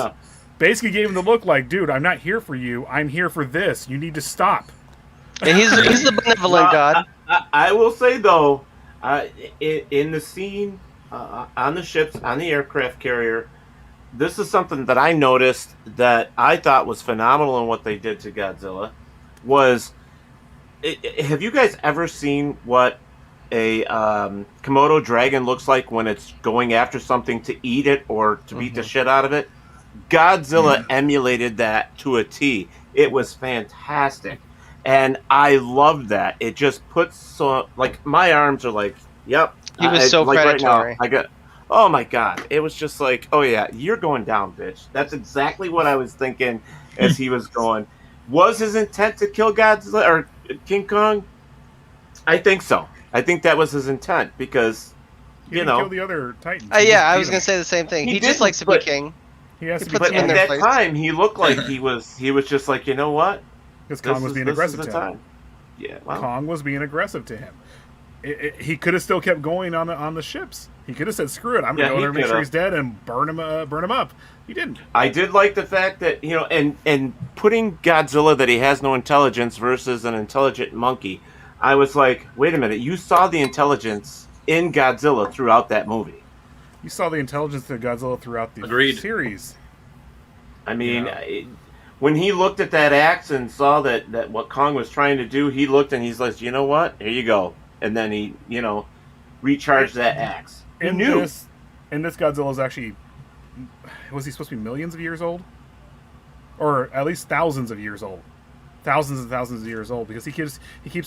basically gave him the look like, dude, I'm not here for you. I'm here for this. You need to stop. And he's the benevolent god. I will say, though, in the scene, on the ships, on the aircraft carrier, this is something that I noticed that I thought was phenomenal in what they did to Godzilla. Have you guys ever seen what a Komodo dragon looks like when it's going after something to eat it or to beat the shit out of it? Godzilla emulated that to a T. It was fantastic. And I loved that. It just puts my arms are like, yep. He was so predatory. Right now, oh my god. It was just like, oh yeah, you're going down, bitch. That's exactly what I was thinking as he was going. Was his intent to kill Godzilla or King Kong? I think so. I think that was his intent because, He didn't kill the other Titans. I was going to say the same thing. He just likes to be king. He has to be puts But them in at their that place. time, he looked like he was just like, you know what? Because Kong was being aggressive to him. Time. Yeah, wow. Kong was being aggressive to him. He could have still kept going on the ships. He could have said, "Screw it, I'm gonna go there and make sure he's dead and burn him up." He didn't. I did like the fact that and putting Godzilla that he has no intelligence versus an intelligent monkey. I was like, wait a minute, you saw the intelligence in Godzilla throughout that movie. You saw the intelligence of Godzilla throughout the series. I mean, when he looked at that axe and saw that what Kong was trying to do, he looked and he's like, you know what? Here you go. And then he, recharged that axe. He knew. This Godzilla's actually, was he supposed to be millions of years old? Or at least thousands of years old. Thousands and thousands of years old, because he keeps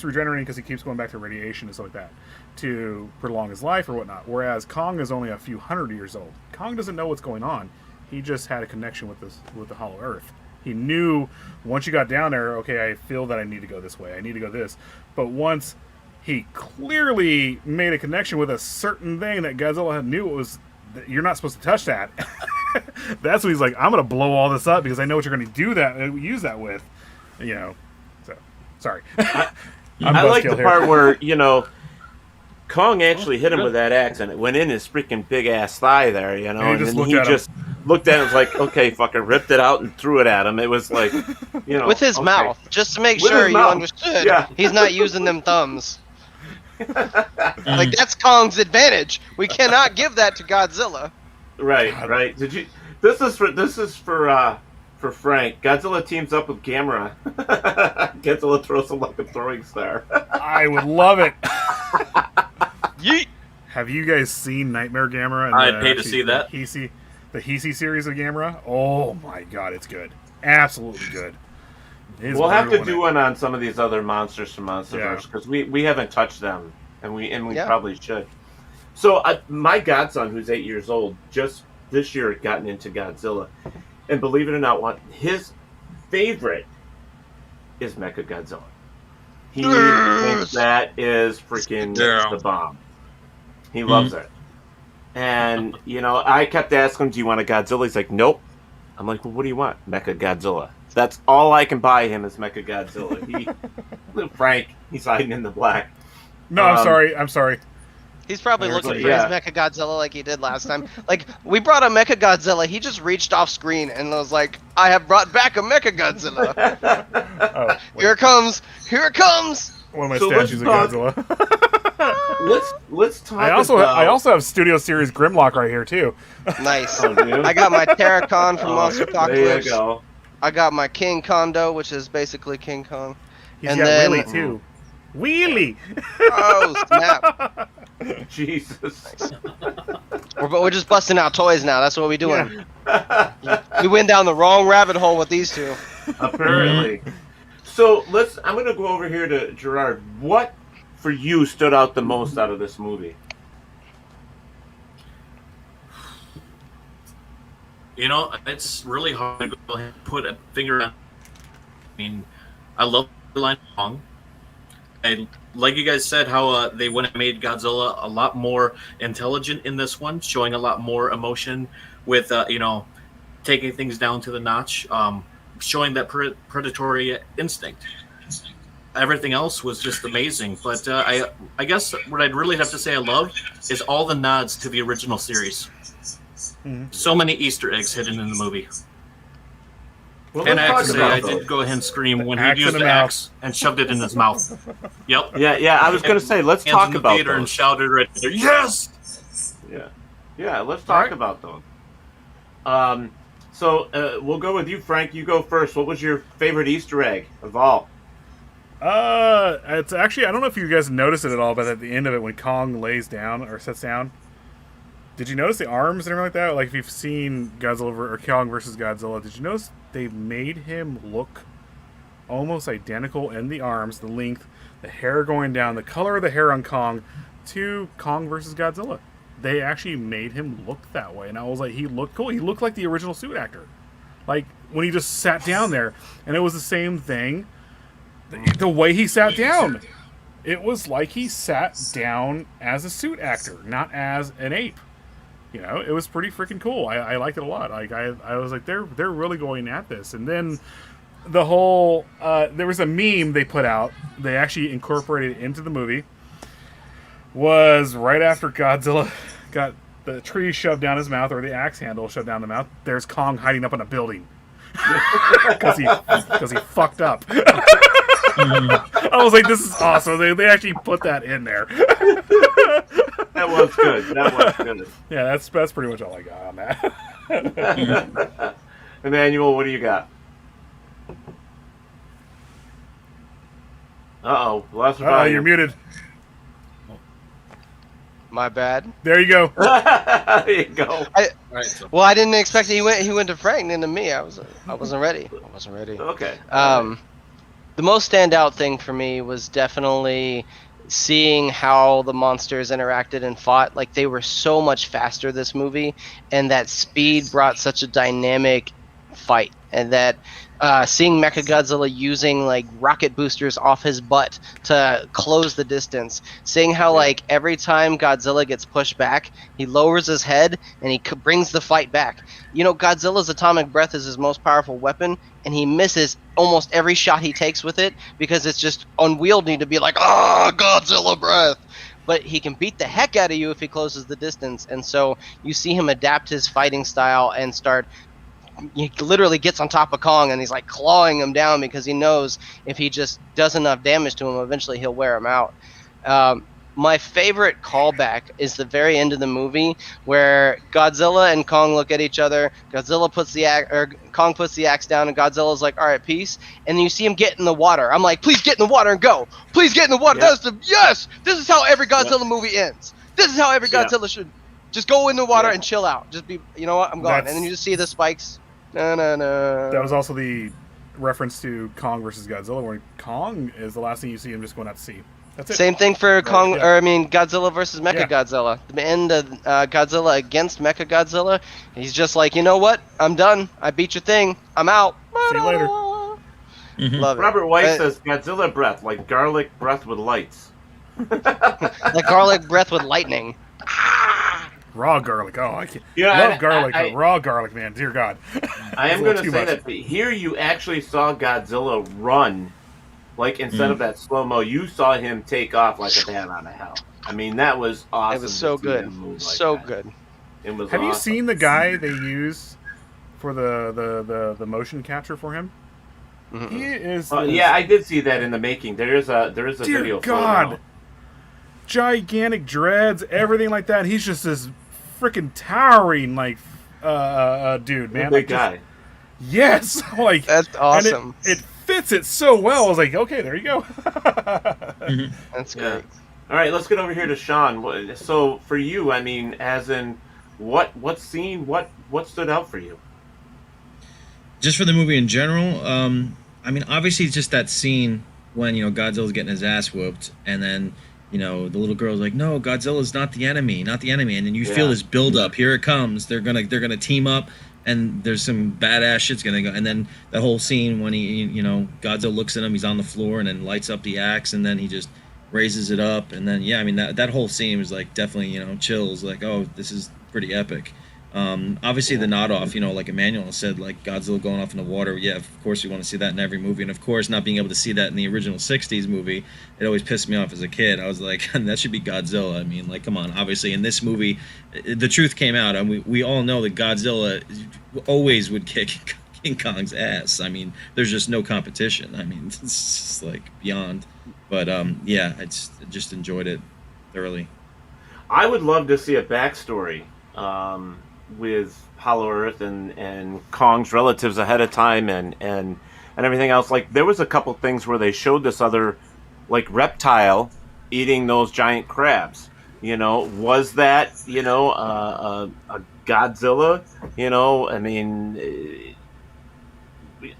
regenerating because he keeps going back to radiation and stuff like that to prolong his life or whatnot. Whereas Kong is only a few hundred years old. Kong doesn't know what's going on. He just had a connection with the Hollow Earth. He knew once you got down there, okay, I feel that I need to go this way. I need to go this. But once he clearly made a connection with a certain thing that Godzilla knew it was you're not supposed to touch that. That's when he's like, I'm going to blow all this up because I know what you're going to use that with. You know, so, sorry. I like the part where, Kong actually hit him with that axe, and it went in his freaking big-ass thigh there, and then he just looked at it and was like, okay, fucking ripped it out and threw it at him. It was like, with his mouth, just to make sure you understood. Yeah. He's not using them thumbs. Like, that's Kong's advantage. We cannot give that to Godzilla. Right. Did you? This is for Frank. Godzilla teams up with Gamera. Godzilla throws him like a throwing star. I would love it. Yeet. Have you guys seen Nightmare Gamera? I'd pay to see that. The Heisei series of Gamera? Oh my god, it's good. Absolutely good. We'll have to do one on some of these other monsters from Monsterverse because we haven't touched them, and we probably should. So my godson, who's 8 years old, just this year had gotten into Godzilla, and believe it or not, his favorite is Mechagodzilla. He thinks that is freaking the bomb. He loves it. And, I kept asking him, do you want a Godzilla? He's like, nope. I'm like, well, what do you want? Mechagodzilla. That's all I can buy him is Mechagodzilla. Frank, he's hiding in the black. No, I'm sorry. He's probably looking for his Mechagodzilla like he did last time. Like, we brought a Mechagodzilla, he just reached off screen and was like, I have brought back a Mechagodzilla. Here it comes! One of my statues of Godzilla. let's talk I also have Studio Series Grimlock right here, too. Nice. I got my Terracon from Monster Apocalypse. There you go. I got my King Kondo, which is basically King Kong. He's got Wheelie, too. Wheelie! Oh, snap. Jesus. Nice. We're just busting out toys now. That's what we're doing. Yeah. We went down the wrong rabbit hole with these two. Apparently. So I'm going to go over here to Gerard. What for you stood out the most out of this movie? It's really hard to go ahead and put a finger on. I mean, I love Line Kong. And like you guys said, how they went and made Godzilla a lot more intelligent in this one, showing a lot more emotion with, taking things down to the notch, showing that predatory instinct. Everything else was just amazing. But I guess what I'd really have to say I love is all the nods to the original series. Mm-hmm. So many Easter eggs hidden in the movie. Well, and I have to say, I did go ahead and scream when he used the axe and shoved it in his mouth. Yep. Yeah. I was going to say, let's talk about those. And shouted right there, yes! Yeah, let's talk about those. So we'll go with you, Frank. You go first. What was your favorite Easter egg of all? It's actually, I don't know if you guys noticed it at all, but at the end of it, when Kong lays down or sits down, did you notice the arms and everything like that? Like, if you've seen Godzilla or Kong versus Godzilla, did you notice they made him look almost identical in the arms, the length, the hair going down, the color of the hair on Kong to Kong versus Godzilla? They actually made him look that way, and I was like, he looked cool. He looked like the original suit actor. Like, when he just sat down there, and it was the same thing. The way he sat down, it was like he sat down as a suit actor, not as an ape. It was pretty freaking cool. I liked it a lot. Like I was like, they're really going at this. And then the whole there was a meme they put out. They actually incorporated it into the movie. Was right after Godzilla got the tree shoved down his mouth, or the axe handle shoved down the mouth. There's Kong hiding up in a building because he fucked up. I was like, this is awesome. They actually put that in there. That was good. Yeah, that's pretty much all I got on that. Emmanuel, what do you got? You're muted. My bad. There you go. There you go. Well, I didn't expect it. He went to Frank and then to me. I wasn't ready. Okay. The most standout thing for me was definitely seeing how the monsters interacted and fought. Like, they were so much faster this movie, and that speed brought such a dynamic fight. and that seeing Mechagodzilla using like rocket boosters off his butt to close the distance, seeing how like every time Godzilla gets pushed back, he lowers his head and he brings the fight back. You know, Godzilla's atomic breath is his most powerful weapon, and he misses almost every shot he takes with it because it's just unwieldy to be like, Godzilla breath. But he can beat the heck out of you if he closes the distance, and so you see him adapt his fighting style and he literally gets on top of Kong and he's like clawing him down because he knows if he just does enough damage to him, eventually he'll wear him out. My favorite callback is the very end of the movie where Godzilla and Kong look at each other. Kong puts the axe down, and Godzilla's like, "All right, peace." And then you see him get in the water. I'm like, "Please get in the water and go! Please get in the water!" Yep. Yes. This is how every Godzilla movie ends. This is how every Godzilla should just go in the water and chill out. Just be, you know what? I'm gone. And then you just see the spikes. No. That was also the reference to Kong versus Godzilla, where Kong is the last thing you see him just going out to sea. That's it. Same thing for Godzilla versus Mechagodzilla. The end of Godzilla against Mechagodzilla, he's just like, you know what? I'm done. I beat your thing. I'm out. See you later. Love it. Robert White says Godzilla breath, like garlic breath with lights. Like garlic breath with lightning. Raw garlic. Oh, I can't. Yeah, love garlic. But raw garlic, man. Dear God. I am going to say that here you actually saw Godzilla run. Like, instead of that slow-mo, you saw him take off like a bat out of hell. I mean, that was awesome. It was so good. Good. It was Have awesome. you seen the guy they use for the motion capture for him? Mm-hmm. He is... yeah, I did see that in the making. There is a Dear video. God! Gigantic dreads, everything like that. He's just this freaking towering, like, dude, man. Big guy. Yes! Like, that's awesome. And it fits it so well. I was like, okay, there you go. That's great. All right, let's get over here to Sean. So for you, I mean, as in, what scene, what stood out for you? Just for the movie in general, I mean, obviously, it's just that scene when Godzilla's getting his ass whooped, and then the little girl's like, "No, Godzilla's not the enemy, and then you feel this build up. Here it comes. They're gonna team up. And there's some badass shit's gonna go, and then the whole scene when Godzilla looks at him, he's on the floor, and then lights up the axe, and then he just raises it up, and then I mean that whole scene was like definitely chills, like, oh, this is pretty epic. Obviously the nod off, like Emmanuel said, like Godzilla going off in the water. Yeah, of course we want to see that in every movie, and of course not being able to see that in the original '60s movie, it always pissed me off as a kid. I was like, that should be Godzilla. I mean, like, come on. Obviously in this movie, the truth came out, and we all know that Godzilla always would kick King Kong's ass. I mean, there's just no competition. I mean, it's just like beyond. But yeah, I just enjoyed it thoroughly. I would love to see a backstory with Hollow Earth and Kong's relatives ahead of time and everything else. Like, there was a couple things where they showed this other, like, reptile eating those giant crabs. Was that a Godzilla? I mean,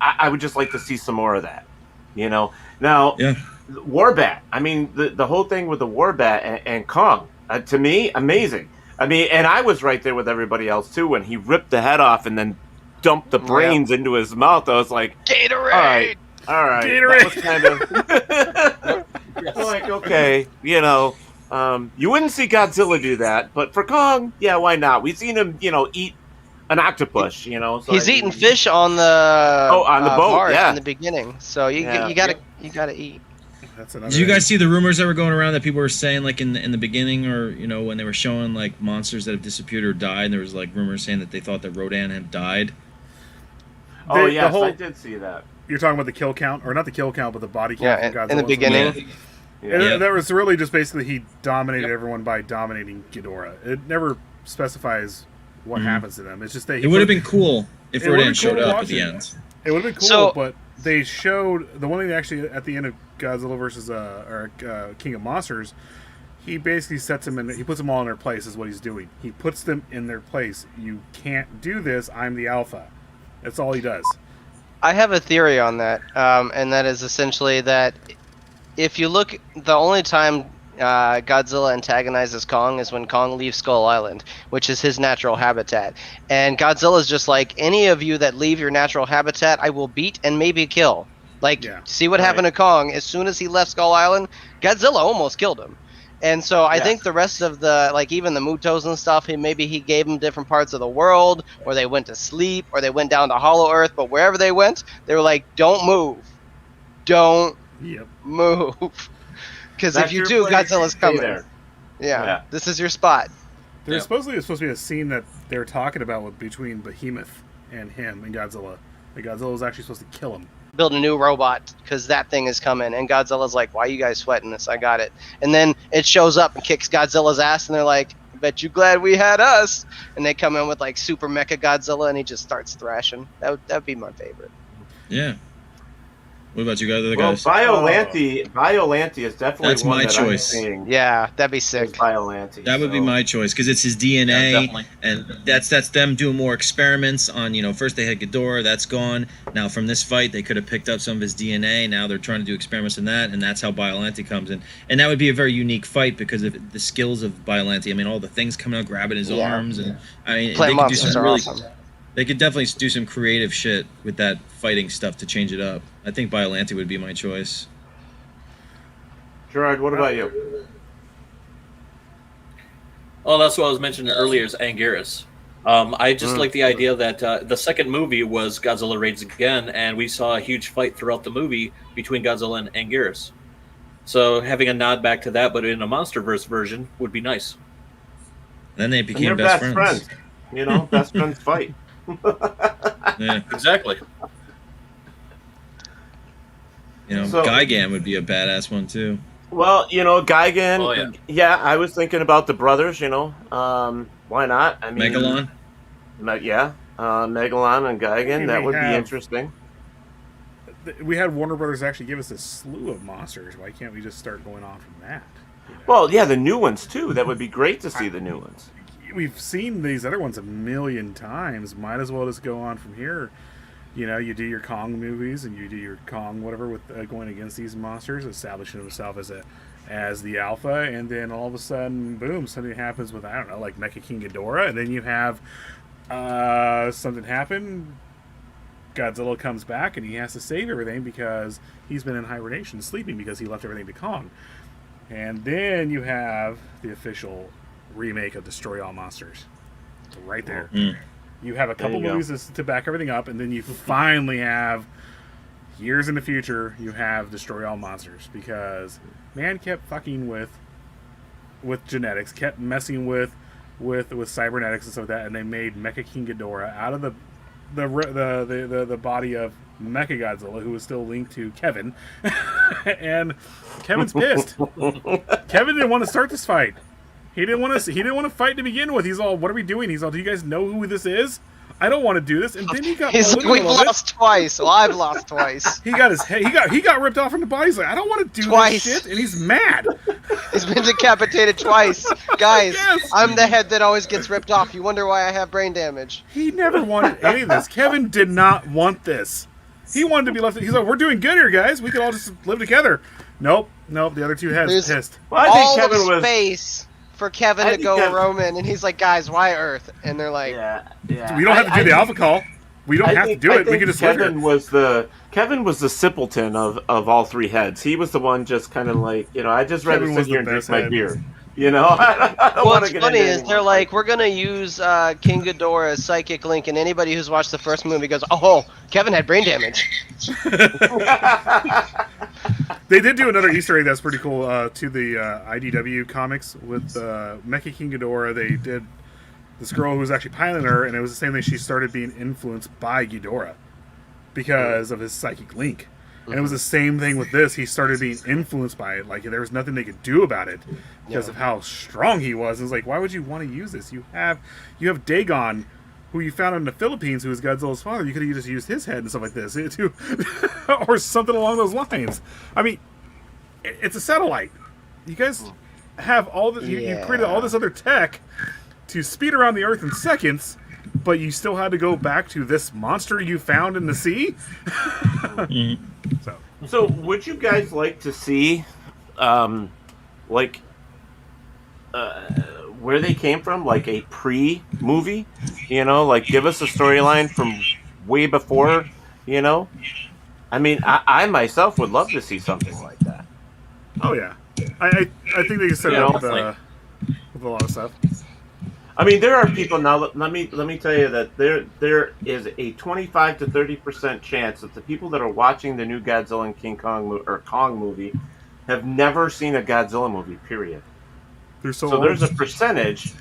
I would just like to see some more of that. Now, Warbat. I mean, the whole thing with the Warbat and Kong, to me, amazing. I mean, and I was right there with everybody else too when he ripped the head off and then dumped the brains into his mouth. I was like, Gatorade! All right. Gatorade! That was kind of like, okay, you wouldn't see Godzilla do that, but for Kong, yeah, why not? We've seen him, eat an octopus, So he's eating fish on the boat, in the beginning. So you gotta eat. Did you guys see the rumors that were going around that people were saying, like, in the beginning, or when they were showing like monsters that have disappeared or died, and there was like rumors saying that they thought that Rodan had died? Oh yes, I did see that. You're talking about the kill count, or not the kill count, but the body count from Godzilla in the beginning. Yeah. That was really just basically he dominated everyone by dominating Ghidorah. It never specifies what happens to them. It's just that it would have been cool if Rodan showed up at the end. It would have been cool, but they showed the one thing actually at the end of Godzilla versus King of Monsters. He basically sets them in. He puts them all in their place. Is what he's doing. He puts them in their place. You can't do this. I'm the alpha. That's all he does. I have a theory on that, and that is essentially that if you look, the only time Godzilla antagonizes Kong is when Kong leaves Skull Island, which is his natural habitat. And Godzilla's just like, any of you that leave your natural habitat, I will beat and maybe kill. Like, see what happened to Kong? As soon as he left Skull Island, Godzilla almost killed him. And so I think the rest of the, like, even the Mutos and stuff, maybe he gave them different parts of the world, or they went to sleep, or they went down to Hollow Earth, but wherever they went, they were like, don't move. Don't move. Because if you do, Godzilla's coming. Yeah, this is your spot. There's supposed to be a scene that they were talking about between Behemoth and him and Godzilla. Like, Godzilla was actually supposed to kill him. Build a new robot because that thing is coming, and Godzilla's like, why are you guys sweating this? I got it. And then it shows up and kicks Godzilla's ass, and they're like, bet you glad we had us. And they come in with like Super Mecha Godzilla, and he just starts thrashing. That'd be my favorite. Yeah. What about you guys? Biollante is definitely that's one my that choice. I'm seeing. Yeah, that'd be sick. Biollante. That would be my choice because it's his DNA, and that's them doing more experiments on. First they had Ghidorah, that's gone. Now from this fight, they could have picked up some of his DNA. Now they're trying to do experiments in that, and that's how Biollante comes in. And that would be a very unique fight because of the skills of Biollante. I mean, all the things coming out, grabbing his arms, and I mean, Plant monsters are awesome. They could definitely do some creative shit with that fighting stuff to change it up. I think Biollante would be my choice. Gerard, what about you? Oh, that's what I was mentioning earlier is Anguirus. I just like the idea that the second movie was Godzilla Raids Again, and we saw a huge fight throughout the movie between Godzilla and Anguirus. So having a nod back to that, but in a MonsterVerse version, would be nice. Then they became best friends. Best friends fight. Yeah, exactly. Gigan would be a badass one too. Well, Gigan. Oh, yeah. I was thinking about the brothers. Why not? I mean, Megalon. Megalon and Gigan. That would be interesting. We had Warner Brothers actually give us a slew of monsters. Why can't we just start going on from that? Well, yeah, the new ones too. That would be great to see the new ones. We've seen these other ones a million times. Might as well just go on from here. You do your Kong movies and you do your Kong whatever with going against these monsters, establishing himself as the alpha, and then all of a sudden, boom, something happens with, I don't know, like Mecha King Ghidorah, and then you have something happen. Godzilla comes back and he has to save everything because he's been in hibernation, sleeping because he left everything to Kong. And then you have the official remake of Destroy All Monsters. Right there. You have a couple movies to back everything up, and then you finally have, years in the future, you have Destroy All Monsters, because man kept fucking with genetics, kept messing with cybernetics and stuff like that, and they made Mecha King Ghidorah out of the body of Mecha Godzilla, who was still linked to Kevin, and Kevin's pissed. Kevin didn't want to start this fight. He didn't want to fight to begin with. He's all, "What are we doing?" He's all, "Do you guys know who this is? I don't want to do this." And then he got. He's like, "We've lost twice. Well, I've lost twice." He got his head. He got ripped off from the body. He's like, "I don't want to do this shit," and he's mad. He's been decapitated twice, guys. Yes. I'm the head that always gets ripped off. You wonder why I have brain damage. He never wanted any of this. Kevin did not want this. He wanted to be left. He's like, "We're doing good here, guys. We can all just live together." Nope. The other two heads pissed. Well, I think Kevin was space for Kevin to go Roman, and he's like, "Guys, why Earth?" And they're like, "Yeah." We don't have to do the alpha call. We don't have to do it. We can just Kevin was the simpleton of all three heads. He was the one just kind of like, I just rather sit here and drink my beer. I don't what's funny is they're like, we're gonna use King Ghidorah as psychic link, and anybody who's watched the first movie goes, "Oh, Kevin had brain damage." They did do another Easter egg that's pretty cool to the IDW comics with Mecha King Ghidorah. They did this girl who was actually piloting her, and it was the same thing. She started being influenced by Ghidorah because of his psychic link. And it was the same thing with this. He started being influenced by it. Like, there was nothing they could do about it because of how strong he was. It was like, why would you want to use this? You have Dagon, who you found in the Philippines, who is Godzilla's father. You could have just used his head and stuff like this, or something along those lines. I mean, it's a satellite. You guys have all this. You created all this other tech to speed around the Earth in seconds, but you still had to go back to this monster you found in the sea. So would you guys like to see, like where they came from, like a pre-movie, like give us a storyline from way before, you know. I mean, I myself would love to see something like that. Oh yeah, I think they can set it up with a lot of stuff. I mean, there are people now. Let me tell you that there is a 25 to 30% chance that the people that are watching the new Godzilla and King Kong or Kong movie have never seen a Godzilla movie. Period. So there's a percentage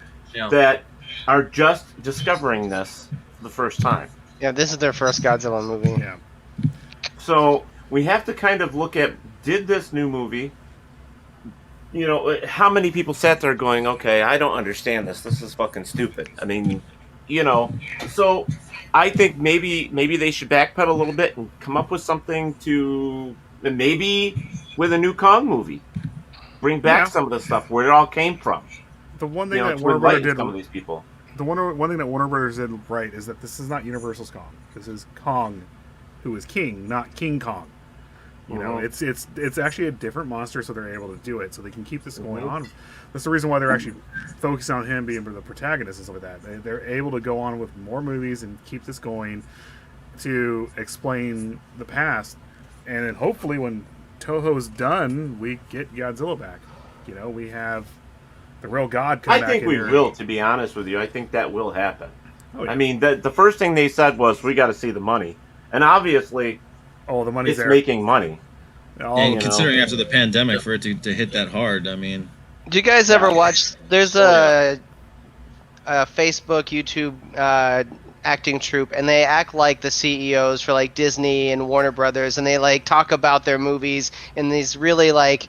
that are just discovering this for the first time. Yeah, this is their first Godzilla movie. Yeah. So we have to kind of look at, did this new movie, how many people sat there going, okay, I don't understand this. This is fucking stupid. I mean, so I think maybe they should backpedal a little bit and come up with something to, maybe with a new Kong movie, bring back some of the stuff where it all came from. The one thing that Warner Brothers did, some of these people. The one thing that Warner Brothers did right is that this is not Universal's Kong. This is Kong, who is king, not King Kong. It's actually a different monster, so they're able to do it, so they can keep this going on. That's the reason why they're actually focusing on him being the protagonist and stuff like that. They're able to go on with more movies and keep this going to explain the past, and then hopefully when Toho's done, we get Godzilla back. We have the real God come back. I think we will, to be honest with you. I think that will happen. Oh, yeah. I mean, the first thing they said was, we got to see the money. And obviously, the money's it's there. making money. And considering after the pandemic, for it to hit that hard, I mean... Do you guys ever watch... There's a Facebook, YouTube acting troupe, and they act like the CEOs for like Disney and Warner Brothers, and they like talk about their movies in these really like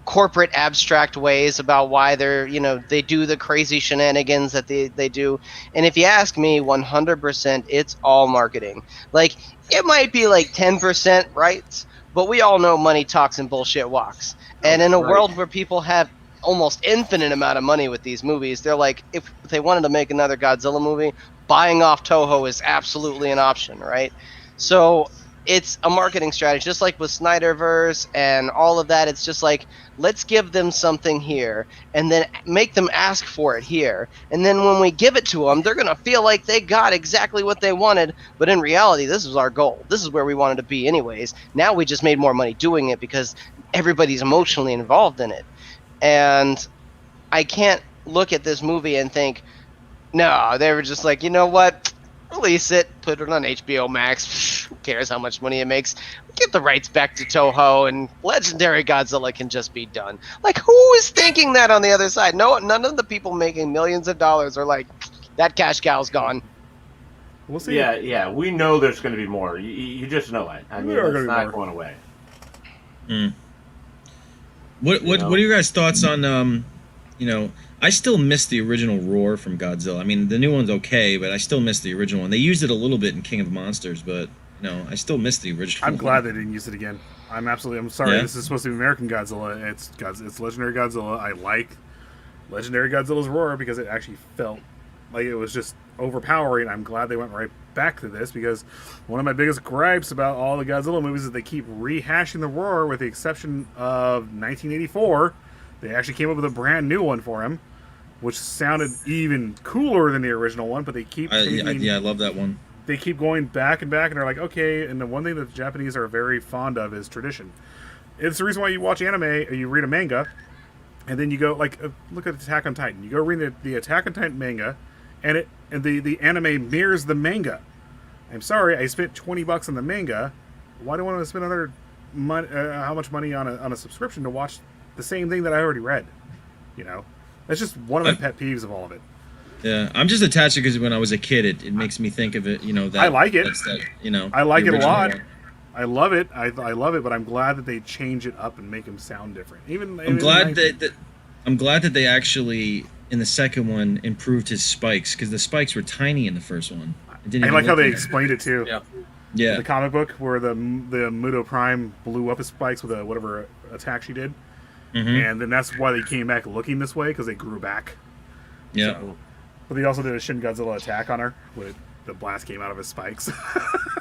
corporate abstract ways about why they're, they do the crazy shenanigans that they do. And if you ask me, 100% it's all marketing. Like, it might be like 10% right, but we all know money talks and bullshit walks. And in a world where people have almost infinite amount of money with these movies, they're like, if they wanted to make another Godzilla movie, buying off Toho is absolutely an option, right? So it's a marketing strategy, just like with Snyderverse and all of that. It's just like, let's give them something here and then make them ask for it here. And then when we give it to them, they're going to feel like they got exactly what they wanted. But in reality, this was our goal. This is where we wanted to be anyways. Now we just made more money doing it because everybody's emotionally involved in it. And I can't look at this movie and think, no, they were just like, you know what? Release it, put it on HBO Max. Who cares how much money it makes? Give the rights back to Toho, and Legendary Godzilla can just be done. Like, who is thinking that on the other side? No, none of the people making millions of dollars are like, that cash cow's gone. We'll see. Yeah, we know there's going to be more. You just know it. I mean, it's not going away. What are your guys' thoughts on I still miss the original roar from Godzilla. I mean, the new one's okay, but I still miss the original one. They used it a little bit in King of the Monsters, but I still miss the original. I'm glad they didn't use it again. I'm sorry. Yeah. This is supposed to be American Godzilla. It's Legendary Godzilla. I like Legendary Godzilla's roar because it actually felt like it was just overpowering. I'm glad they went right back to this, because one of my biggest gripes about all the Godzilla movies is they keep rehashing the roar, with the exception of 1984. They actually came up with a brand new one for him, which sounded even cooler than the original one, but they keep I love that one. They keep going back and back, and they're like, okay, and the one thing that the Japanese are very fond of is tradition. It's the reason why you watch anime, or you read a manga, and then you go, like, look at Attack on Titan. You go read the Attack on Titan manga, and the anime mirrors the manga. I'm sorry, I spent $20 on the manga. Why do I want to spend how much money on a subscription to watch the same thing that I already read? That's just one of my pet peeves of all of it. Yeah, I'm just attached because when I was a kid, it makes me think of it. That I like it. I like it a lot. One. I love it. I love it, but I'm glad that they change it up and make them sound different. I'm glad that they actually, in the second one, improved his spikes, because the spikes were tiny in the first one. I like how they explained it too. Yeah. The comic book where the Muto Prime blew up his spikes with whatever attack she did. Mm-hmm. And then that's why they came back looking this way, because they grew back. Yeah. But they also did a Shin Godzilla attack on her with the blast came out of his spikes.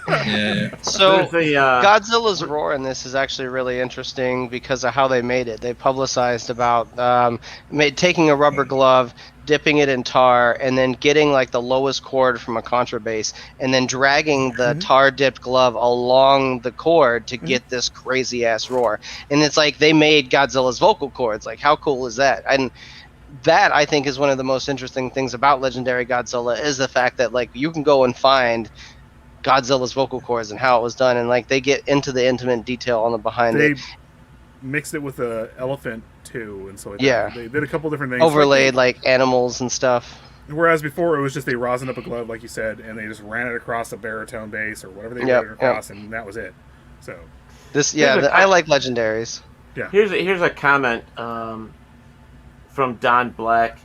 Yeah. So There's a, Godzilla's roar in this is actually really interesting because of how they made it. They publicized about taking a rubber glove, dipping it in tar, and then getting like the lowest cord from a contrabass, and then dragging the tar-dipped glove along the cord to get this crazy-ass roar. And it's like they made Godzilla's vocal cords. Like, how cool is that? And that, I think, is one of the most interesting things about Legendary Godzilla is the fact that, like, you can go and find Godzilla's vocal cords and how it was done, and like they get into the intimate detail on the behind They it. mixed it with the elephant too, and so they did a couple different things. Overlaid like animals and stuff. Whereas before it was just they rosined up a glove, like you said, and they just ran it across a baritone bass or whatever they ran it across, and that was it. So this, I like legendaries. Yeah. Here's a comment from Don Black.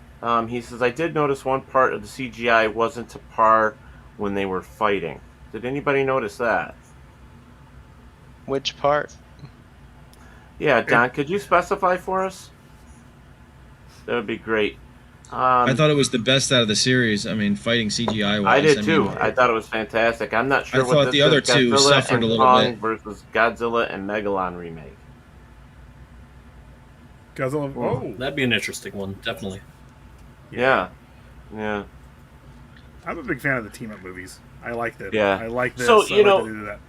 He says, I did notice one part of the CGI wasn't to par when they were fighting. Did anybody notice that? Which part? Yeah, Don, could you specify for us? That would be great. I thought it was the best out of the series. I mean, fighting CGI wise. I did too. I thought it was fantastic. I'm not sure I thought the other two Godzilla suffered and a little Kong bit. versus Godzilla and Megalon remake. Godzilla. Oh, That'd be an interesting one, definitely. Yeah. I'm a big fan of the team up movies. I liked it. Yeah. I like this. So, I you like know, that they did that.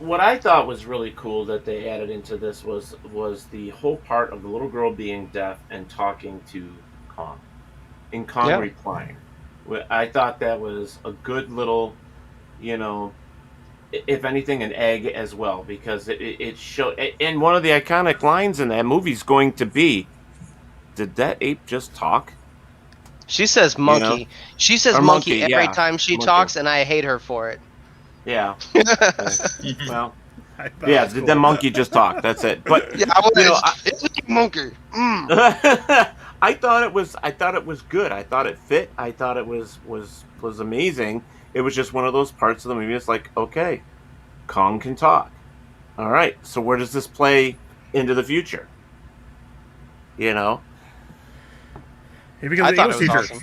What I thought was really cool that they added into this was the whole part of the little girl being deaf and talking to Kong, and Kong replying. I thought that was a good little, if anything, an egg as well, because it showed. And one of the iconic lines in that movie is going to be, "Did that ape just talk?" She says monkey. She says Or monkey monkey, every yeah. time she Monkey. talks, and I hate her for it. Yeah. Well, I thought yeah. it was Did cool. the monkey just talk? That's it. But Yeah, it's a monkey. I thought it was good. I thought it fit. I thought it was amazing. It was just one of those parts of the movie. It's like, okay, Kong can talk. All right. So where does this play into the future? He becomes an I thought English it was teacher. awesome.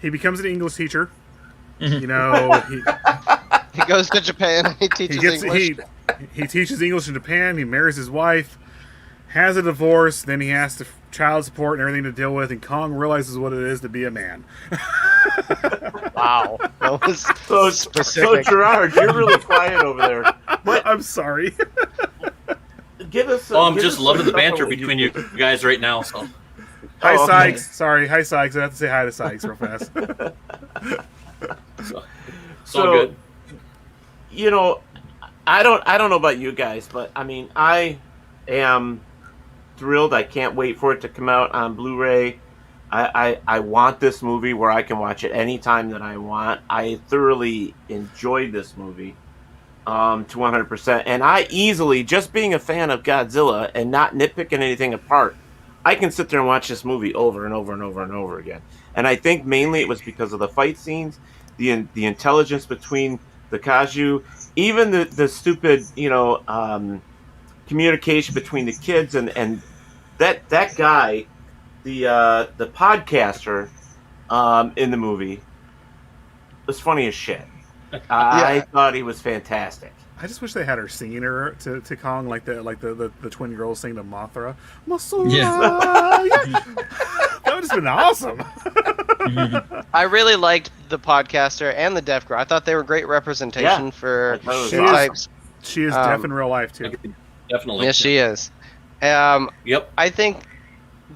He becomes an English teacher. He goes to Japan. He teaches English. He teaches English in Japan. He marries his wife, has a divorce. Then he has to child support and everything to deal with. And Kong realizes what it is to be a man. Wow, that was So specific. Gerard, you're really quiet over there. But I'm sorry. give us. I'm give just us loving the some banter stuff between you guys right now. So Hi, okay. Sykes. Sorry. Hi, Sykes. I have to say hi to Sykes real fast. it's all good. I don't know about you guys, but I mean, I am thrilled. I can't wait for it to come out on Blu-ray. I want this movie where I can watch it anytime that I want. I thoroughly enjoyed this movie to 100%. And I easily, just being a fan of Godzilla and not nitpicking anything apart, I can sit there and watch this movie over and over and over and over again. And I think mainly it was because of the fight scenes, the intelligence between the kaiju, even the stupid, communication between the kids and that guy, the podcaster in the movie was funny as shit. I thought he was fantastic. I just wish they had her singing her to Kong like the twin girls sing to Mothra. Mothra. Yeah. That would have been awesome. I really liked the podcaster and the deaf girl. I thought they were great representation for That was two awesome. types. She is deaf in real life too. Definitely. Yes, she is. Yep. I think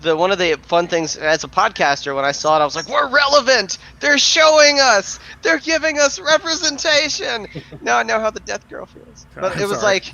one of the fun things as a podcaster, when I saw it, I was like, we're relevant. They're showing us. They're giving us representation. Now I know how the deaf girl feels. But I'm it was sorry. like,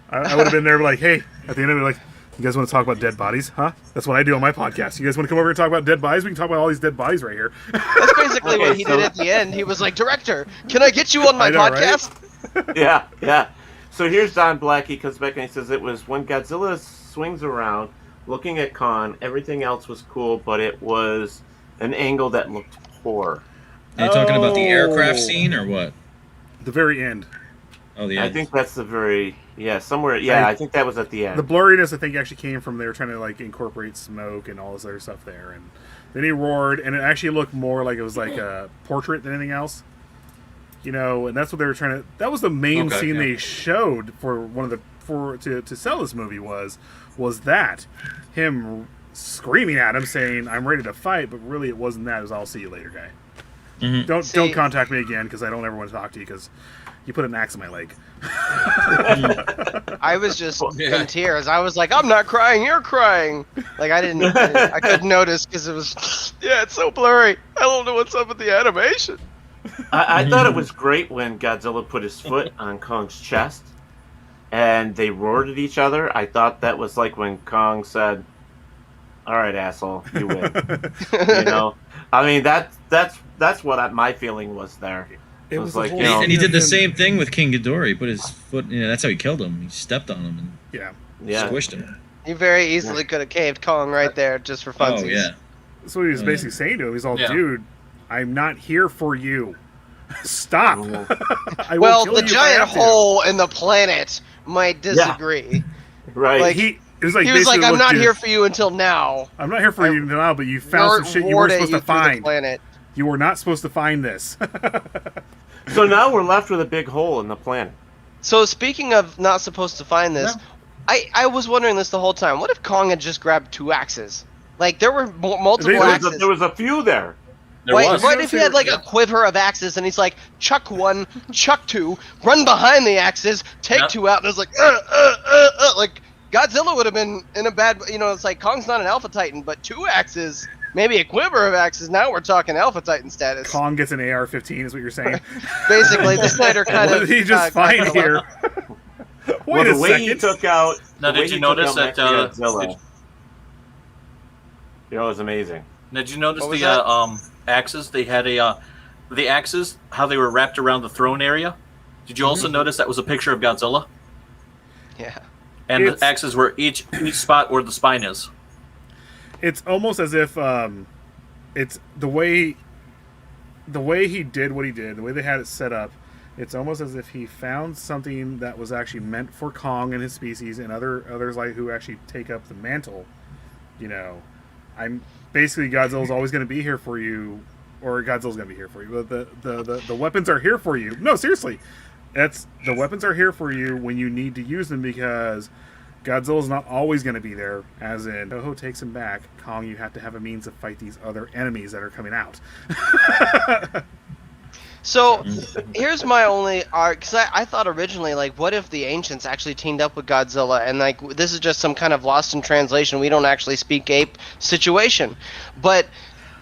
I would have been there like, hey, at the end of it, like, you guys want to talk about dead bodies, huh? That's what I do on my podcast. You guys want to come over and talk about dead bodies? We can talk about all these dead bodies right here. that's basically what he did at the end. He was like, director, can I get you on my I know, right? podcast? Yeah. So here's Don Black. He comes back and he says it was when Godzilla swings around, looking at Kong, everything else was cool, but it was an angle that looked poor. Are you talking about the aircraft scene or what? The very end. Oh, the I end. think that's somewhere. Yeah, I think that was at the end. The blurriness, I think, actually came from they were trying to like incorporate smoke and all this other stuff there, and then he roared, and it actually looked more like it was like a portrait than anything else. And that's what they were trying to. That was the main scene yeah. they showed for to sell this movie was that him screaming at him saying, "I'm ready to fight," but really it wasn't that. It was, "I'll see you later, guy. Mhm. Don't contact me again because I don't ever want to talk to you because you put an axe in my leg." I was just in tears. I was like, "I'm not crying. You're crying." Like I couldn't notice because it was. Yeah, it's so blurry. I don't know what's up with the animation. I thought it was great when Godzilla put his foot on Kong's chest and they roared at each other. I thought that was like when Kong said, "All right, asshole, you win." I mean, that's what my feeling was there. It was like, and he did the same thing with King Ghidorah. He put his foot. That's how he killed him. He stepped on him and squished him. He very easily could have caved Kong right there just for funsies. Oh yeah. That's what he was basically saying to him. He's all, "Dude, I'm not here for you. Stop." Well, the giant hole in the planet might disagree. Yeah. Right. Like, he was like, "I'm not here for you until now. I'm not here for you now, but you found some shit you weren't supposed to find. You were not supposed to find this." So now we're left with a big hole in the planet. So speaking of not supposed to find this, I was wondering this the whole time. What if Kong had just grabbed 2 axes? Like, there were multiple axes. There was a few there. What if he had like a quiver of axes and he's like, chuck 1, chuck 2, run behind the axes, take 2 out, and it's like, like Godzilla would have been in a bad, it's like Kong's not an Alpha Titan, but 2 axes, maybe a quiver of axes. Now we're talking Alpha Titan status. Kong gets an AR-15, is what you're saying. Basically, the Snyder kind of. What did he just find here? Wait a second. He took out. Now, did you notice that? Godzilla, it was amazing. Did you notice the axes? They had the axes, how they were wrapped around the throne area. Did you also notice that was a picture of Godzilla? Yeah. And the axes were each spot where the spine is. It's almost as if it's the way he did what he did, the way they had it set up. It's almost as if he found something that was actually meant for Kong and his species and others like who actually take up the mantle. I'm basically Godzilla's always going to be here for you, or Godzilla's going to be here for you. But the weapons are here for you. No, seriously, the weapons are here for you when you need to use them because Godzilla's not always going to be there. As in, Toho takes him back. Kong, you have to have a means to fight these other enemies that are coming out. So, here's my only because I thought originally, like, what if the ancients actually teamed up with Godzilla, and, like, this is just some kind of lost in translation, we don't actually speak ape situation. But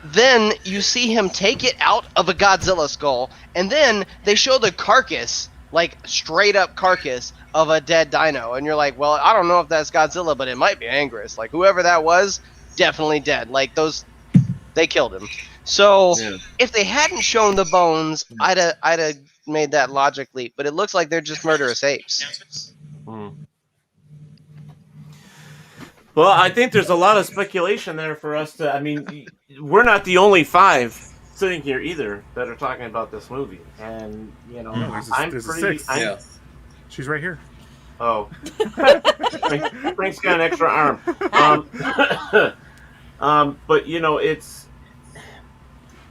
then you see him take it out of a Godzilla skull, and then they show the carcass, like, straight up carcass of a dead dino, and you're like, well, I don't know if that's Godzilla, but it might be Anguirus. Like, whoever that was, definitely dead. Like, they killed him. So, if they hadn't shown the bones, I'd have made that logic leap. But it looks like they're just murderous apes. Well, I think there's a lot of speculation there for us to. I mean, we're not the only 5 sitting here either that are talking about this movie, and I'm pretty. She's right here. Oh, Frank's got an extra arm. But it's.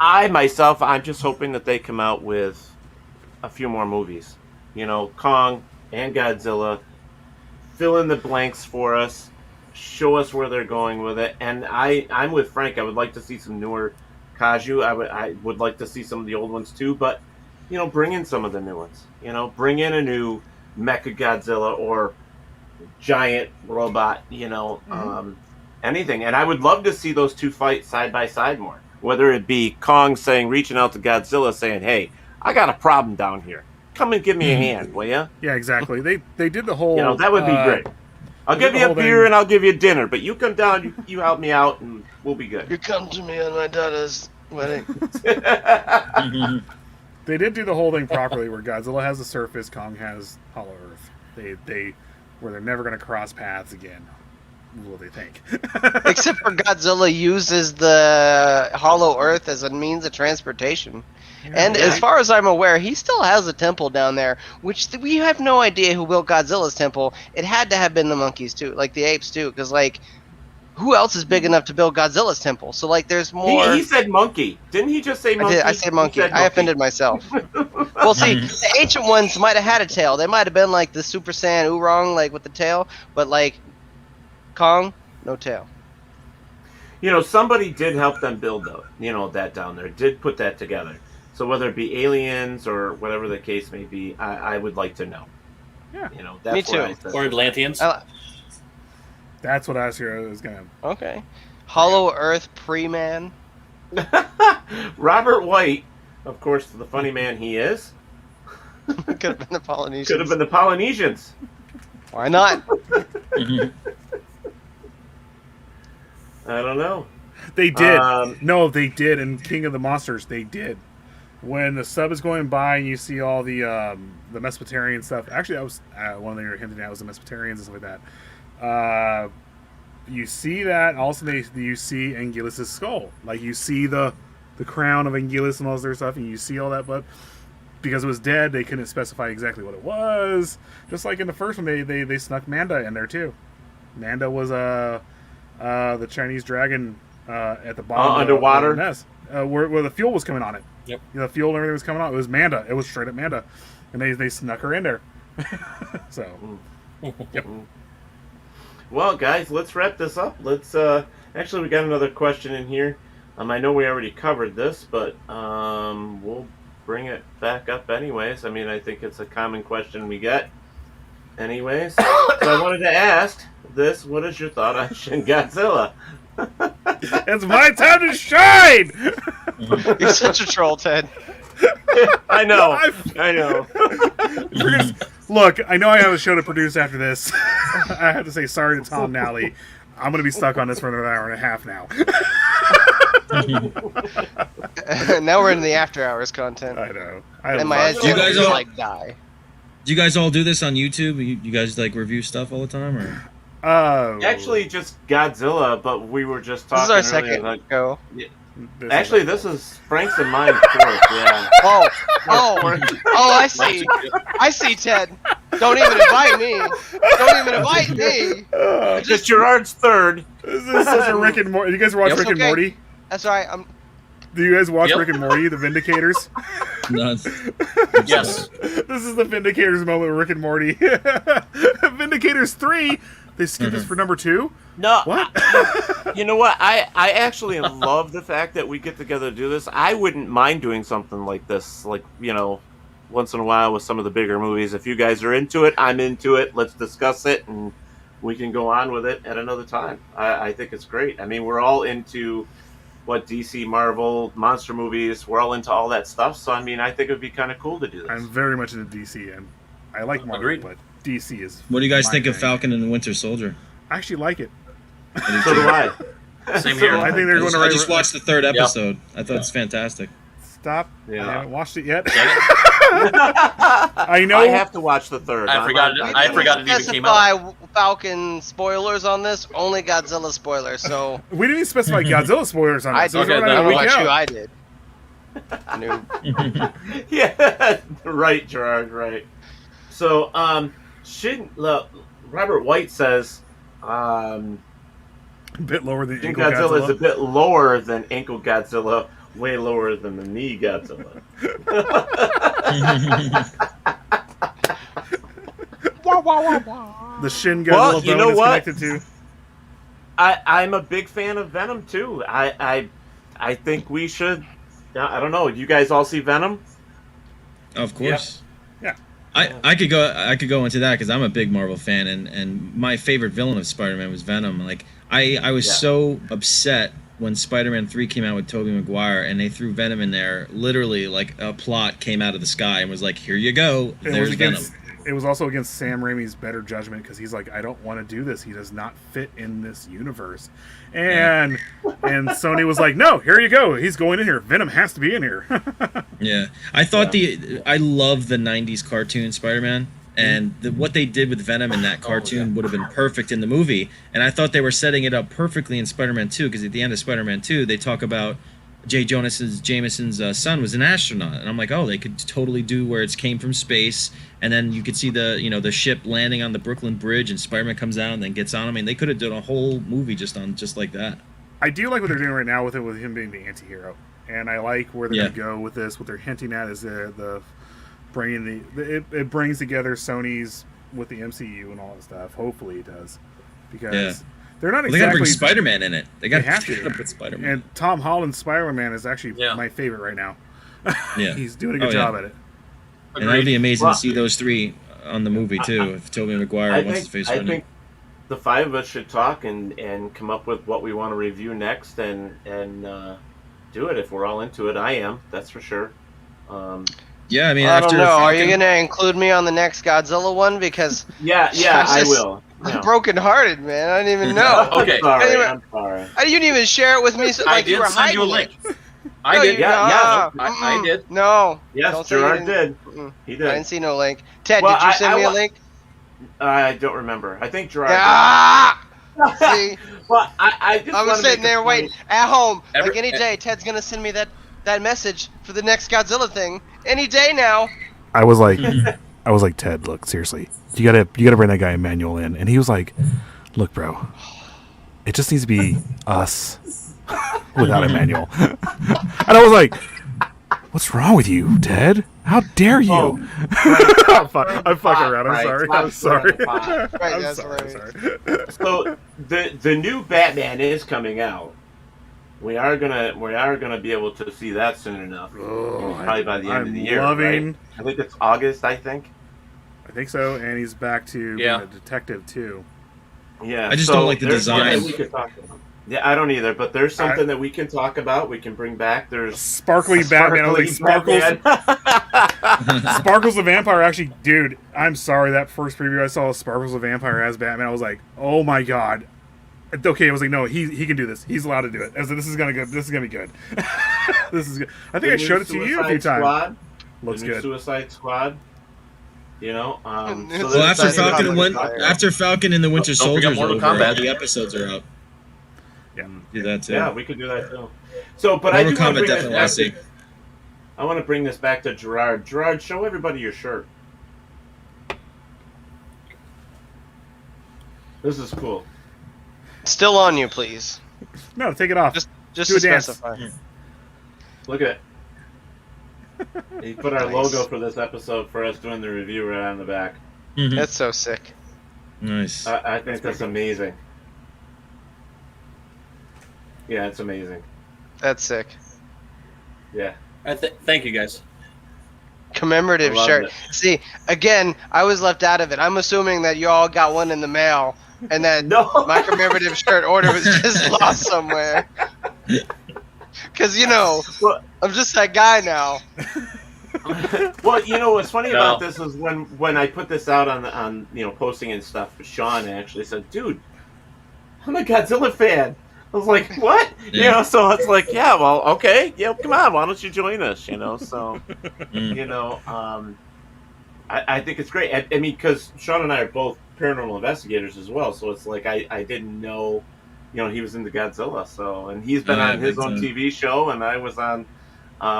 I'm just hoping that they come out with a few more movies. Kong and Godzilla, fill in the blanks for us, show us where they're going with it. And I'm with Frank. I would like to see some newer Kaiju. I would like to see some of the old ones too. But bring in some of the new ones. Bring in a new Mecha Godzilla or giant robot. Anything. And I would love to see those 2 fight side by side more. Whether it be Kong reaching out to Godzilla saying, "Hey, I got a problem down here. Come and give me a hand, will ya?" Yeah, exactly. They did the whole. That would be great. I'll give you a beer and I'll give you dinner, but you come down, you help me out, and we'll be good. You come to me on my daughter's wedding. They did do the whole thing properly, where Godzilla has the surface, Kong has Hollow Earth. They're never going to cross paths again. What they think. Except for Godzilla uses the Hollow Earth as a means of transportation. And as far as I'm aware, he still has a temple down there, which we have no idea who built Godzilla's temple. It had to have been the monkeys too, like the apes too, because like, who else is big enough to build Godzilla's temple? So like, there's more. He said monkey. Didn't he just say monkey? I said monkey. I offended myself. Well, see, the ancient ones might have had a tail. They might have been like the Super Saiyan Oorong, like with the tail, but like Kong, no tail. Somebody did help them build that down there. Did put that together. So whether it be aliens or whatever the case may be, I would like to know. Yeah. That's Me too. Or Atlanteans. That's what I was gonna. Okay. Hollow Earth pre-man. Robert White, of course, the funny man he is. Could have been the Polynesians. Could have been the Polynesians. Why not? I don't know. They did. No, they did. In King of the Monsters, they did. When the sub is going by and you see all the Mesopotamian stuff. Actually, that was one they were hinting at was the Mesopotamians and stuff like that. You see that. Also, you see Anguillus' skull. Like, you see the crown of Anguillus and all this other stuff, and you see all that, but because it was dead, they couldn't specify exactly what it was. Just like in the first one, they snuck Manda in there, too. Manda was the Chinese dragon at the bottom underwater? of the nest, where the fuel was coming on it. Yep. The fuel and everything was coming on. It was Manda. It was straight up Manda. And they snuck her in there. So, yep. Well, guys, let's wrap this up. Let's actually, we got another question in here. I know we already covered this, but we'll bring it back up anyways. I mean, I think it's a common question we get anyways. So I wanted to ask this: what is your thought on Shin Godzilla? It's my time to shine! You're such a troll, Ted. I know. Look, I know I have a show to produce after this. I have to say sorry to Tom Nally. I'm going to be stuck on this for another hour and a half now. Now we're in the after hours content. I know. And my head You guys just all- like die. Do you guys all do this on YouTube? You guys like review stuff all the time, or? Actually, just Godzilla, but we were just This talking is our earlier, second like, go. actually, this is Frank's and mine fourth, yeah. Oh, I see. I see, Ted. Don't even invite me. Don't even invite me. Just Gerard's third. This is a Rick and Morty. You guys watch Yep. Rick and Okay. Morty? That's right. Do you guys watch Yep. Rick and Morty, the Vindicators? No. Yes. This is the Vindicators moment with Rick and Morty. Vindicators 3. They skipped this for number 2. No, What? you know what? I actually love the fact that we get together to do this. I wouldn't mind doing something like this, like, once in a while with some of the bigger movies. If you guys are into it, I'm into it. Let's discuss it, and we can go on with it at another time. I think it's great. I mean, we're all into DC, Marvel, monster movies. We're all into all that stuff. So, I mean, I think it would be kind of cool to do this. I'm very much into DC, and I like Marvel, Agreed. but DC is. What do you guys my think of thing. Falcon and the Winter Soldier? I actually like it. So do I. Same So here. do I think they're going to I just watched the third Yep. episode. I thought it's fantastic. Stop. Yeah. I haven't watched it yet. Dang it. I know. I have to watch the third. I forgot it even came out. Specify Falcon spoilers on this. Only Godzilla spoilers. So We didn't even specify Godzilla spoilers on I this. So did. we're Okay, not I even don't know leaking about out. you. I did. No. Yeah, right, Gerard, right. So, Robert White says, A bit lower than Shin Ankle Godzilla is a Godzilla. bit lower than Ankle Godzilla, way lower than the knee Godzilla. The Shin Godzilla Well, you bone know is what? connected to. I'm a big fan of Venom too. I think we should. I don't know. You guys all see Venom? Of course. Yeah. I could go into that because I'm a big Marvel fan, and my favorite villain of Spider-Man was Venom. Like I was so upset when Spider-Man 3 came out with Tobey Maguire and they threw Venom in there. Literally, like a plot came out of the sky and was like, "Here you go, there's Venom." It was also against Sam Raimi's better judgment because he's like, I don't want to do this. He does not fit in this universe. And Sony was like, no, here you go. He's going in here. Venom has to be in here. Yeah, I thought I love the '90s cartoon Spider-Man, and what they did with Venom in that cartoon would have been perfect in the movie. And I thought they were setting it up perfectly in Spider-Man 2 because at the end of Spider-Man 2, they talk about J. Jameson's son was an astronaut, and I'm like, oh, they could totally do where it came from space, and then you could see the ship landing on the Brooklyn Bridge, and Spider-Man comes out and then gets on. I mean, they could have done a whole movie just like that. I do like what they're doing right now with him being the anti-hero. And I like where they're going to go with this. What they're hinting at is the bringing it brings together Sony's with the MCU and all that stuff. Hopefully it does, because they're not They got to exactly. bring Spider-Man in it. They got have to to. put Spider-Man. And Tom Holland's Spider-Man is actually my favorite right now. Yeah. He's doing a good job at it. And that would be amazing to see those three on the movie too. If Tobey Maguire wants his face I on it. think the five of us should talk and come up with what we want to review next and do it if we're all into it. I am, that's for sure. Yeah, I mean, I after don't know. Are Falcon- you gonna include me on the next Godzilla one? Because Yeah, I will. I'm brokenhearted, man. I didn't even know. Okay. I'm sorry. You didn't even share it with me. So, I like you did were send you a hiding link. it. I No, did. you- I did. No. Yes, Don't say you Gerard didn't. did. He I did. didn't see no link. Ted, Well, did you send me a link? I don't remember. I think Gerard Ah! See, did. Well, I just I was wanna sitting make a there point. waiting at home. Every- Like any day, Ted's gonna send me that message for the next Godzilla thing. Any day now. I was like, Ted, look, seriously, you gotta bring that guy Emmanuel in, and he was like, look, bro, it just needs to be us without Emmanuel. And I was like, what's wrong with you, Ted? How dare you? Oh. I'm fucking around. I'm sorry. Right, I'm that's sorry. hilarious. So the new Batman is coming out. We are gonna be able to see that soon enough. Probably by the end of the year. Right? I think it's August. I think so, and he's back to being a detective too. Yeah. I just don't like the there's design. something we could talk about. Yeah, I don't either. But there's something that we can talk about. We can bring back. There's Sparkly Batman. I was like, Batman. Sparkles the Vampire. Actually, dude, I'm sorry. That first preview I saw of Sparkles the Vampire as Batman, I was like, oh my god. Okay, I was like, no, he can do this. He's allowed to do it. I was like, this is gonna be good. This is good. I think I showed it to you a few times. Looks good. Suicide Squad. You know. Well, Well, after That's Falcon not after Falcon and the Winter Don't forget Soldier are Mortal over, all Kombat. the episodes are out. Yeah. Do that too. Yeah, we could do that too. So, but Mortal I do want Kombat to bring this definitely. I back. see. I want to bring this back to Gerard. Gerard, show everybody your shirt. This is cool. Still on you, please. No, take it off. Just Do a to dance. specify. Look at it. He put our Nice. logo for this episode for us doing the review right on the back. Mhm. That's so sick. Nice. I think that's amazing. Yeah, it's amazing. That's sick. Yeah. Thank you guys. Commemorative I love shirt. it. See, again, I was left out of it. I'm assuming that you all got one in the mail, and that No. my commemorative shirt order was just lost somewhere. Because, Well, I'm just that guy now. well, what's funny No. about this is when I put this out on posting and stuff, Sean actually said, "Dude, I'm a Godzilla fan." I was like, "What?" Yeah. So it's like, "Yeah, well, okay, yeah, come on, why don't you join us?" So, Mm. I think it's great. I mean, because Sean and I are both paranormal investigators as well, so it's like I didn't know, he was into Godzilla. So, and he's been Yeah, on his big own time. TV show, and I was on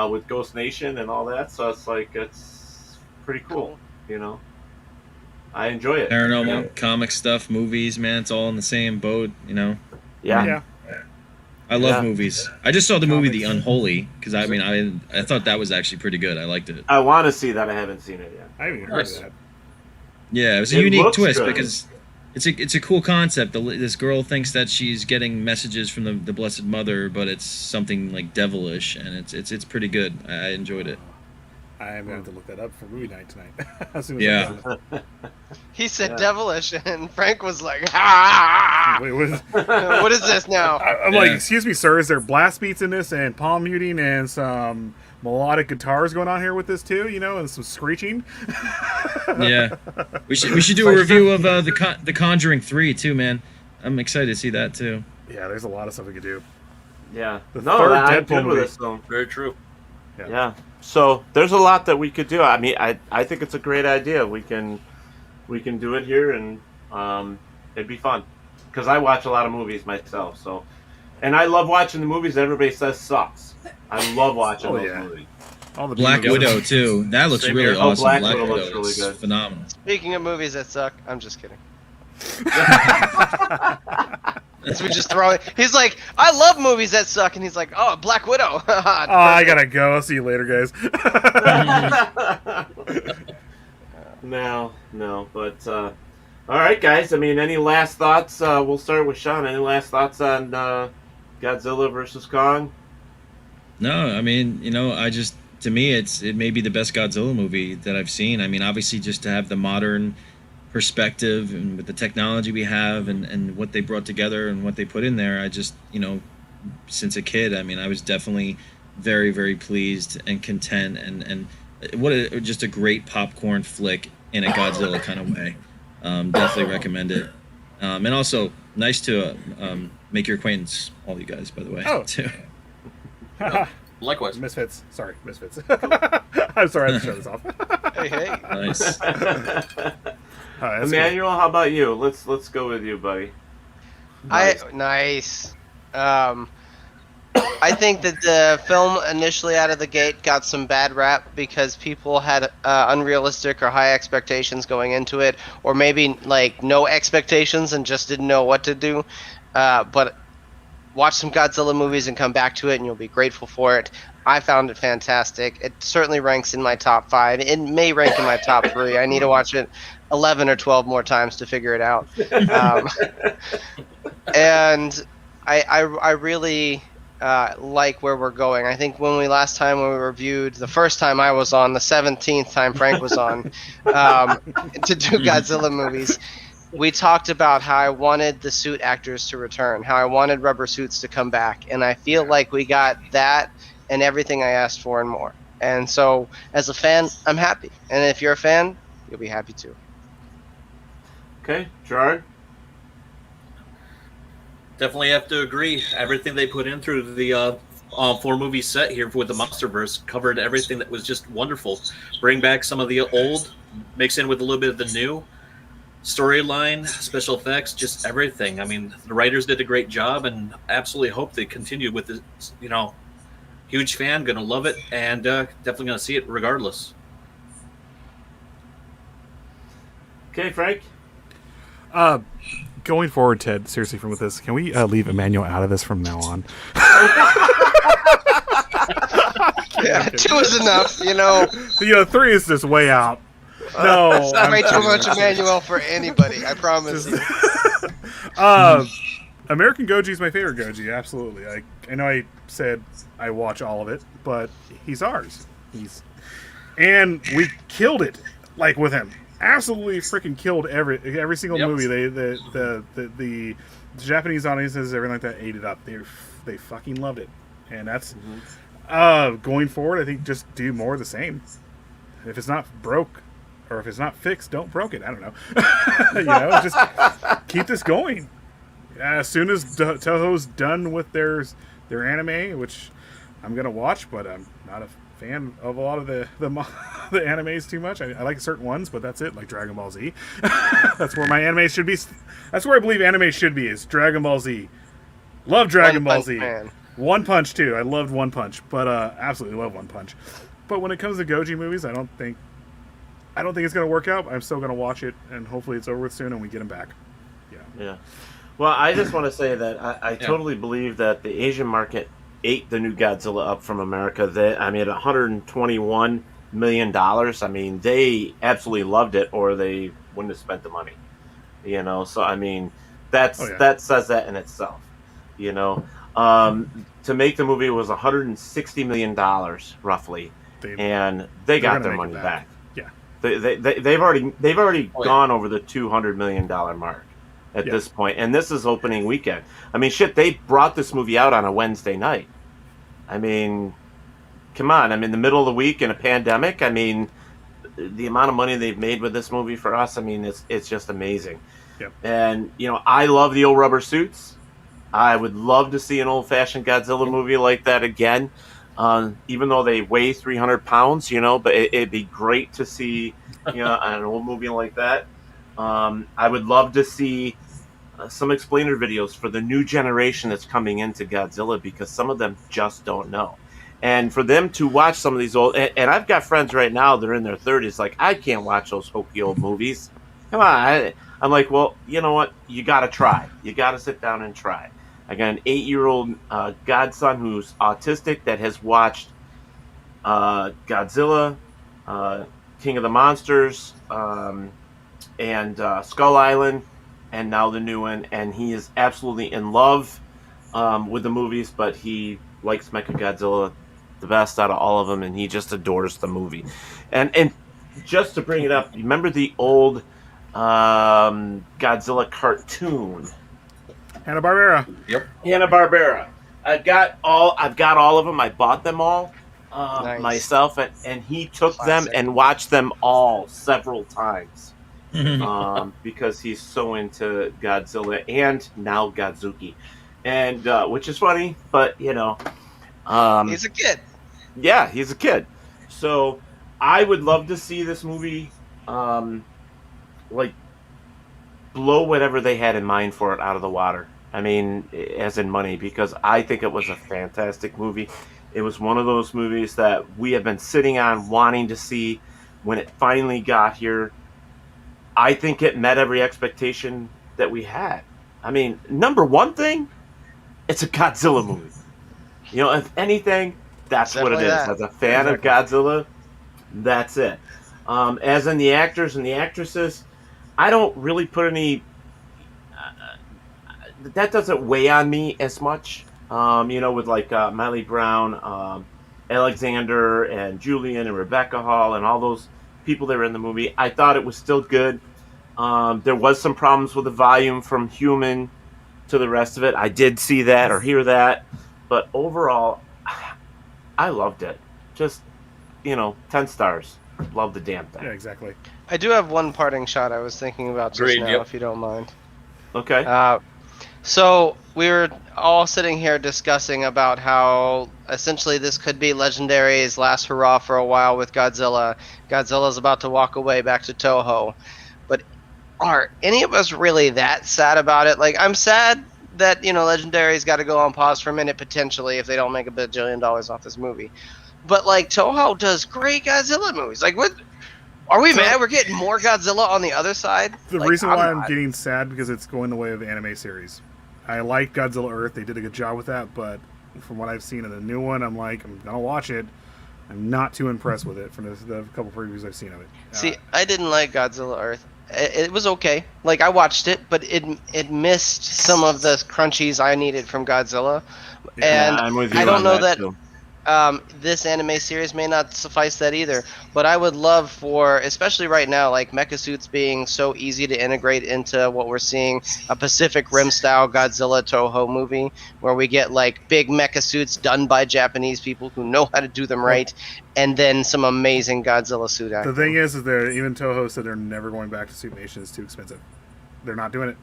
with Ghost Nation and all that. So it's like it's pretty cool. I enjoy it. Paranormal, comic stuff, movies, man, it's all in the same boat, Yeah. I love Yeah. movies. I just saw the movie The Unholy because I thought that was actually pretty good. I liked it. I want to see that. I haven't seen it yet. I haven't even heard of that. Yeah, it was a It unique looks twist good. because it's a cool concept. This girl thinks that she's getting messages from the Blessed Mother, but it's something like devilish, and it's pretty good. I enjoyed it. I'm gonna have to look that up for movie night tonight. As soon as Yeah. I get it. He said Yeah. devilish, and Frank was like, ah! Wait, what is, What is this now? I'm like, Yeah. excuse me, sir. Is there blast beats in this and palm muting and some melodic guitars going on here with this too? And some screeching. Yeah, we should do a review of the Conjuring 3 too, man. I'm excited to see that too. Yeah, there's a lot of stuff we could do. Yeah. The No, third I'm Deadpool good with movie. this film. Very true. Yeah. So there's a lot that we could do. I mean, I think it's a great idea. We can do it here, and it'd be fun because I watch a lot of movies myself. So, and I love watching the movies that everybody says sucks. I love watching Oh, those yeah. movies. All the Black movies. Widow too. That looks Same really here. Oh, awesome. Black Black Widow Widow looks really is good. phenomenal. Speaking of movies that suck, I'm just kidding. So we just throw it. He's like, I love movies that suck, and he's like, oh, Black Widow. Oh, I gotta go. I'll see you later, guys. No. But all right, guys. I mean, any last thoughts? We'll start with Sean. Any last thoughts on Godzilla versus Kong? No, I mean, to me, it may be the best Godzilla movie that I've seen. I mean, obviously, just to have the modern perspective and with the technology we have and what they brought together and what they put in there, I just, since a kid, I mean, I was definitely very, very pleased and content and just a great popcorn flick in a Godzilla kind of way. Definitely recommend it. And also, nice to make your acquaintance, all you guys, by the way. Oh. Too. Likewise. Misfits. Sorry, Misfits. I'm sorry, I had to shut this off. Hey. Nice. Emmanuel, how about you? Let's go with you, buddy. Nice. I think that the film initially out of the gate got some bad rap because people had unrealistic or high expectations going into it, or maybe like no expectations and just didn't know what to do. But watch some Godzilla movies and come back to it, and you'll be grateful for it. I found it fantastic. It certainly ranks in my top 5. It may rank in my top 3. I need to watch it 11 or 12 more times to figure it out. And I really like where we're going. I think when we reviewed, the first time I was on, the 17th time Frank was on, to do Godzilla movies, we talked about how I wanted the suit actors to return, how I wanted rubber suits to come back, and I feel like we got that and everything I asked for and more. And so, as a fan, I'm happy. And if you're a fan, you'll be happy too. Okay, Gerard? Definitely have to agree. Everything they put in through the 4-movie set here with the Monsterverse covered everything that was just wonderful. Bring back some of the old, mix in with a little bit of the new. Storyline, special effects, just everything. I mean, the writers did a great job, and absolutely hope they continue with this. Huge fan, gonna love it, and definitely gonna see it regardless. Okay, Frank. Going forward, Ted, seriously, from with this, can we leave Emmanuel out of this from now on? Yeah, 2 is enough, 3 is just way out. No, it's not way too much Emmanuel for anybody. I promise you. American Goji is my favorite Goji. Absolutely. I know I said I watch all of it, but he's ours. And we killed it, with him. Absolutely freaking killed every single movie. The Japanese audiences, everything like that, ate it up. They fucking loved it, and that's going forward. I think just do more of the same. If it's not broke, or if it's not fixed, don't broke it. I don't know. Just keep this going. As soon as Toho's done with their anime, which I'm gonna watch, but I'm not a fan of a lot of the animes too much. I like certain ones, but that's it. Like Dragon Ball Z. That's where my anime should be. That's where I believe anime should be. Is Dragon Ball Z. Love Dragon Ball Z. Man. One Punch too. I loved One Punch, but absolutely love One Punch. But when it comes to Goji movies, I don't think it's going to work out. I'm still going to watch it, and hopefully it's over with soon, and we get him back. Yeah. Well, I just want to say that I totally believe that the Asian market ate the new Godzilla up from America. At $121 million. I mean, they absolutely loved it, or they wouldn't have spent the money. So I mean, that says that in itself. To make the movie was $160 million roughly, and they got their money back. Yeah, they've already gone over the $200 million mark at this point, and this is opening weekend. I mean, shit, they brought this movie out on a Wednesday night. I mean, come on! I'm in the middle of the week in a pandemic. I mean, the amount of money they've made with this movie for us, I mean, it's just amazing. Yep. And I love the old rubber suits. I would love to see an old-fashioned Godzilla movie like that again, even though they weigh 300 pounds, but it'd be great to see, an old movie like that. I would love to see some explainer videos for the new generation that's coming into Godzilla, because some of them just don't know. And for them to watch some of these old... And I've got friends right now, they're in their 30s, like, I can't watch those hokey old movies. Come on. I'm like, well, you know what? You got to try. You got to sit down and try. I got an 8-year-old godson who's autistic that has watched Godzilla, King of the Monsters, and Skull Island, and now the new one. And he is absolutely in love with the movies, but he likes Mechagodzilla the best out of all of them, and he just adores the movie. And just to bring it up, you remember the old Godzilla cartoon? Hanna-Barbera. Yep. Hanna-Barbera. I've got all of them. I bought them all Nice. myself, and he took them Classic. and watched them all several times because he's so into Godzilla and now Godzuki, and which is funny, but He's a kid. yeah, he's a kid. So I would love to see this movie like blow whatever they had in mind for it out of the water. I mean, as in money, because I think it was a fantastic movie. It was one of those movies that we have been sitting on wanting to see. When it finally got here, I think it met every expectation that we had. I mean, number one thing, it's a Godzilla movie. If anything, that's what it is. Definitely that. As a fan of Godzilla, that's it. As in the actors and the actresses, I don't really put any... that doesn't weigh on me as much. With like Miley Brown, Alexander, and Julian, and Rebecca Hall, and all those people that were in the movie. I thought it was still good. There was some problems with the volume from human to the rest of it. I did see that or hear that. But overall, I loved it. Just, 10 stars. Love the damn thing. Yeah, exactly. I do have one parting shot I was thinking about just Great, now, yep. if you don't mind. Okay. So we were all sitting here discussing about how essentially this could be Legendary's last hurrah for a while with Godzilla. Godzilla's about to walk away back to Toho. But are any of us really that sad about it? Like, I'm sad that, Legendary's got to go on pause for a minute potentially if they don't make $1 bajillion off this movie. But, like, Toho does great Godzilla movies. Like, what? Are we mad? We're getting more Godzilla on the other side? The Like, reason why I'm not. getting sad because it's going the way of the anime series. I like Godzilla Earth. They did a good job with that, but from what I've seen in the new one, I'm going to watch it. I'm not too impressed with it from the couple previews I've seen of it. See, I didn't like Godzilla Earth. It was okay. Like, I watched it, but it missed some of the crunchies I needed from Godzilla. And I'm with you I don't on know that, that too. this anime series may not suffice that either. But I would love for, especially right now, like mecha suits being so easy to integrate into what we're seeing, a Pacific Rim style Godzilla Toho movie where we get like big mecha suits done by Japanese people who know how to do them right, and then some amazing Godzilla suit acting. The thing is that even Toho said they're never going back to Suit Nation. It's too expensive. They're not doing it.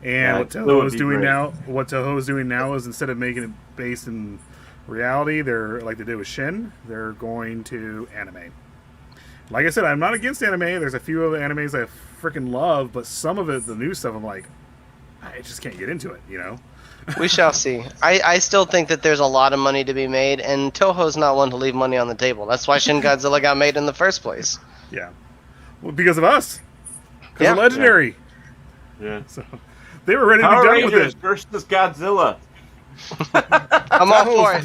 And Yeah, what that Toho would is be doing great. now is instead of making it based in reality, they're like they did with Shin, they're going to anime. Like I said, I'm not against anime. There's a few of the animes I freaking love, but some of it, the new stuff, I'm like, I just can't get into it, We shall see. I still think that there's a lot of money to be made, and Toho's not one to leave money on the table. That's why Shin Godzilla got made in the first place. Yeah. Well, because of us. Because Yeah. of Legendary. Yeah. So they were ready to Power be done with Rangers it. versus Godzilla. I'm all for it.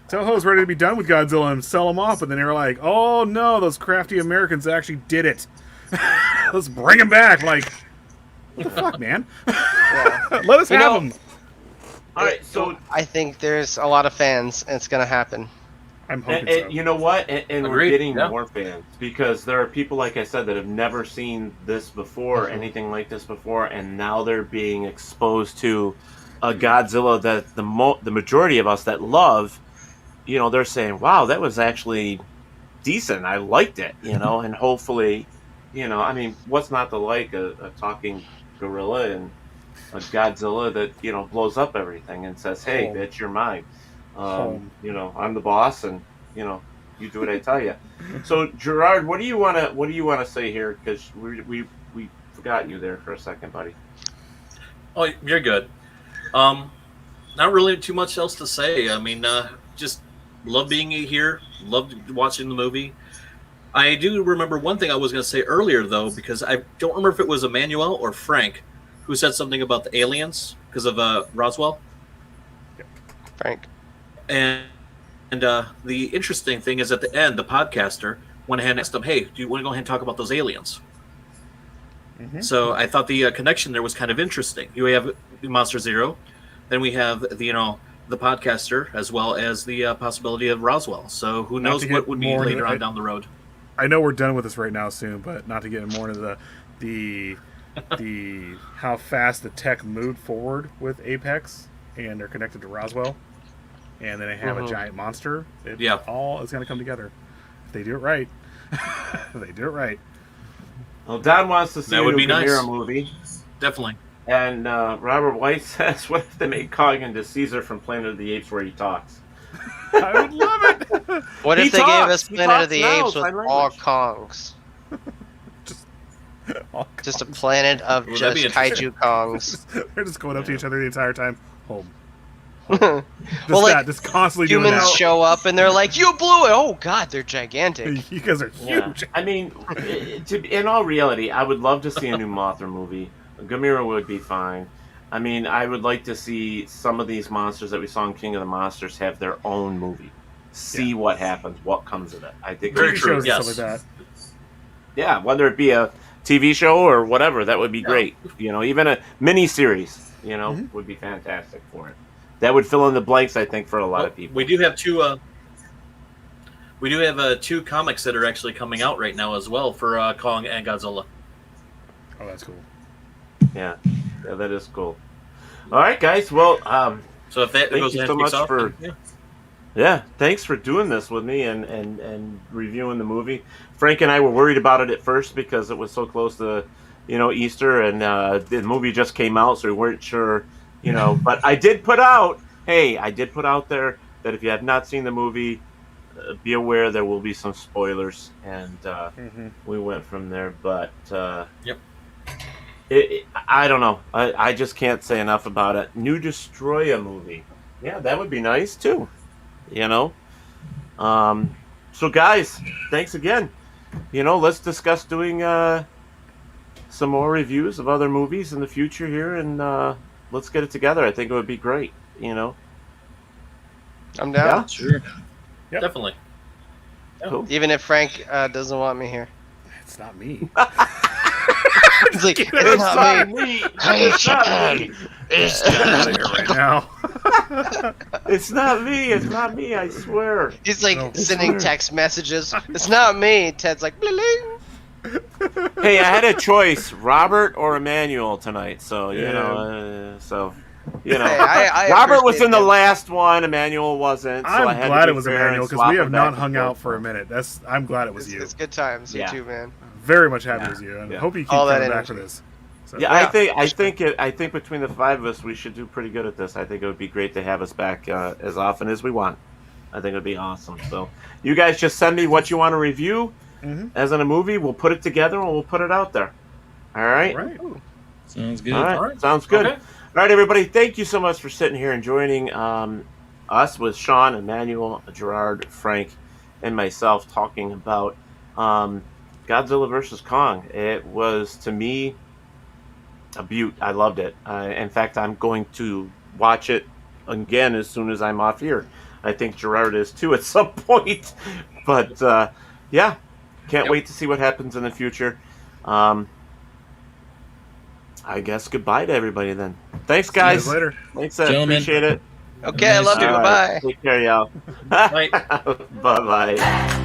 Toho's ready to be done with Godzilla and sell them off, and then they were like, oh no, those crafty Americans actually did it. Let's bring them back. Like, what the fuck, man? Yeah. Let us You have know- them. All right, so I think there's a lot of fans, and it's going to happen. I'm hoping and so. you know what? And we're Agreed, getting yeah. more fans because there are people, like I said, that have never seen this before, Mhm. anything like this before, and now they're being exposed to a Godzilla that the majority of us that love, they're saying, wow, that was actually decent. I liked it, and hopefully, I mean, what's not to like a talking gorilla and a Godzilla that, blows up everything and says, hey, Home. bitch, you're mine. Home. I'm the boss, and you do what I tell you. So, Gerard, what do you want to say here? Because we forgot you there for a second, buddy. Oh, you're good. Not really too much else to say. I mean, just love being here. Loved watching the movie. I do remember one thing I was going to say earlier, though, because I don't remember if it was Emmanuel or Frank who said something about the aliens because of Roswell. Frank. And the interesting thing is at the end, the podcaster went ahead and asked them, "Hey, do you want to go ahead and talk about those aliens?" So I thought the connection there was kind of interesting. You have Monster Zero, then we have the podcaster, as well as the possibility of Roswell. So who knows what would be later on down the road. I know we're done with this right now soon, but not to get more into the how fast the tech moved forward with Apex, and they're connected to Roswell, and then they have a giant monster. All is going to come together if they do it right. They do it right. Well, Don wants to see That a would new be nice. Gamera movie. Definitely. And Robert White says, what if they made Kong into Caesar from Planet of the Apes where he talks? I would love it. What if they gave us Planet of the Apes with sign all language. Kongs? All Just a planet of Ooh, just that'd be kaiju Kongs. They're just going up to each other the entire time. Home. Well, Just constantly doing humans that. show up and they're like, "You blew it!" Oh God, they're gigantic. You guys are huge. I mean, in all reality, I would love to see a new Mothra movie. Gamera would be fine. I mean, I would like to see some of these monsters that we saw in King of the Monsters have their own movie. See what happens, what comes of it. I think Very TV true, shows yes. and stuff like that. yeah, whether it be a TV show or whatever, that would be great. Even a mini series, would be fantastic for it. That would fill in the blanks, I think, for a lot of people. We do have two. We do have two comics that are actually coming out right now as well for Kong and Godzilla. Oh, that's cool. Yeah, that is cool. All right, guys. Well, So if that thank goes you ahead so and much kicks off, for then, thanks for doing this with me and reviewing the movie. Frank and I were worried about it at first because it was so close to Easter, and the movie just came out, so we weren't sure. But I did put out there that if you have not seen the movie, be aware there will be some spoilers, and we went from there. But Yep. I don't know. I just can't say enough about it. New Destroya movie. Yeah, that would be nice too. So guys, thanks again. Let's discuss doing some more reviews of other movies in the future here, and let's get it together. I think it would be great. I'm down. Yeah? Sure. Yep. definitely. Cool. Even if Frank doesn't want me here. It's not me. He's like, it's not me. It's not me. Get out of here right now. It's not me. It's not me. I swear. He's like No. sending text messages. It's not me. Ted's like, bling, bling. Hey, I had a choice, Robert or Emmanuel tonight. So Hey, I Robert was in the appreciate it. last one. Emmanuel wasn't. So I I'm had glad to it be was fair Emmanuel and because swap we it have back not and hung forth. out for a minute. I'm glad it was It's, you. it's good times. You Yeah. too, man. Very much happy it was you, and Yeah. hope you keep All that coming back for energy. this. So, Yeah, Yeah. I think between the five of us, we should do pretty good at this. I think it would be great to have us back as often as we want. I think it would be awesome. So you guys just send me what you want to review as in a movie. We'll put it together and we'll put it out there. All right? All right. Sounds good. All right. All right. Sounds good. Okay. All right, everybody. Thank you so much for sitting here and joining us with Sean, Emmanuel, Gerard, Frank, and myself talking about Godzilla vs. Kong. It was, to me, a beaut. I loved it. In fact, I'm going to watch it again as soon as I'm off here. I think Gerard is too at some point. But, yeah, can't wait to see what happens in the future. I guess goodbye to everybody then. Thanks, See you guys. guys later. Thanks, Gentlemen. appreciate it. Okay, I love you. All Bye. right, take care, y'all. Bye. Bye-bye.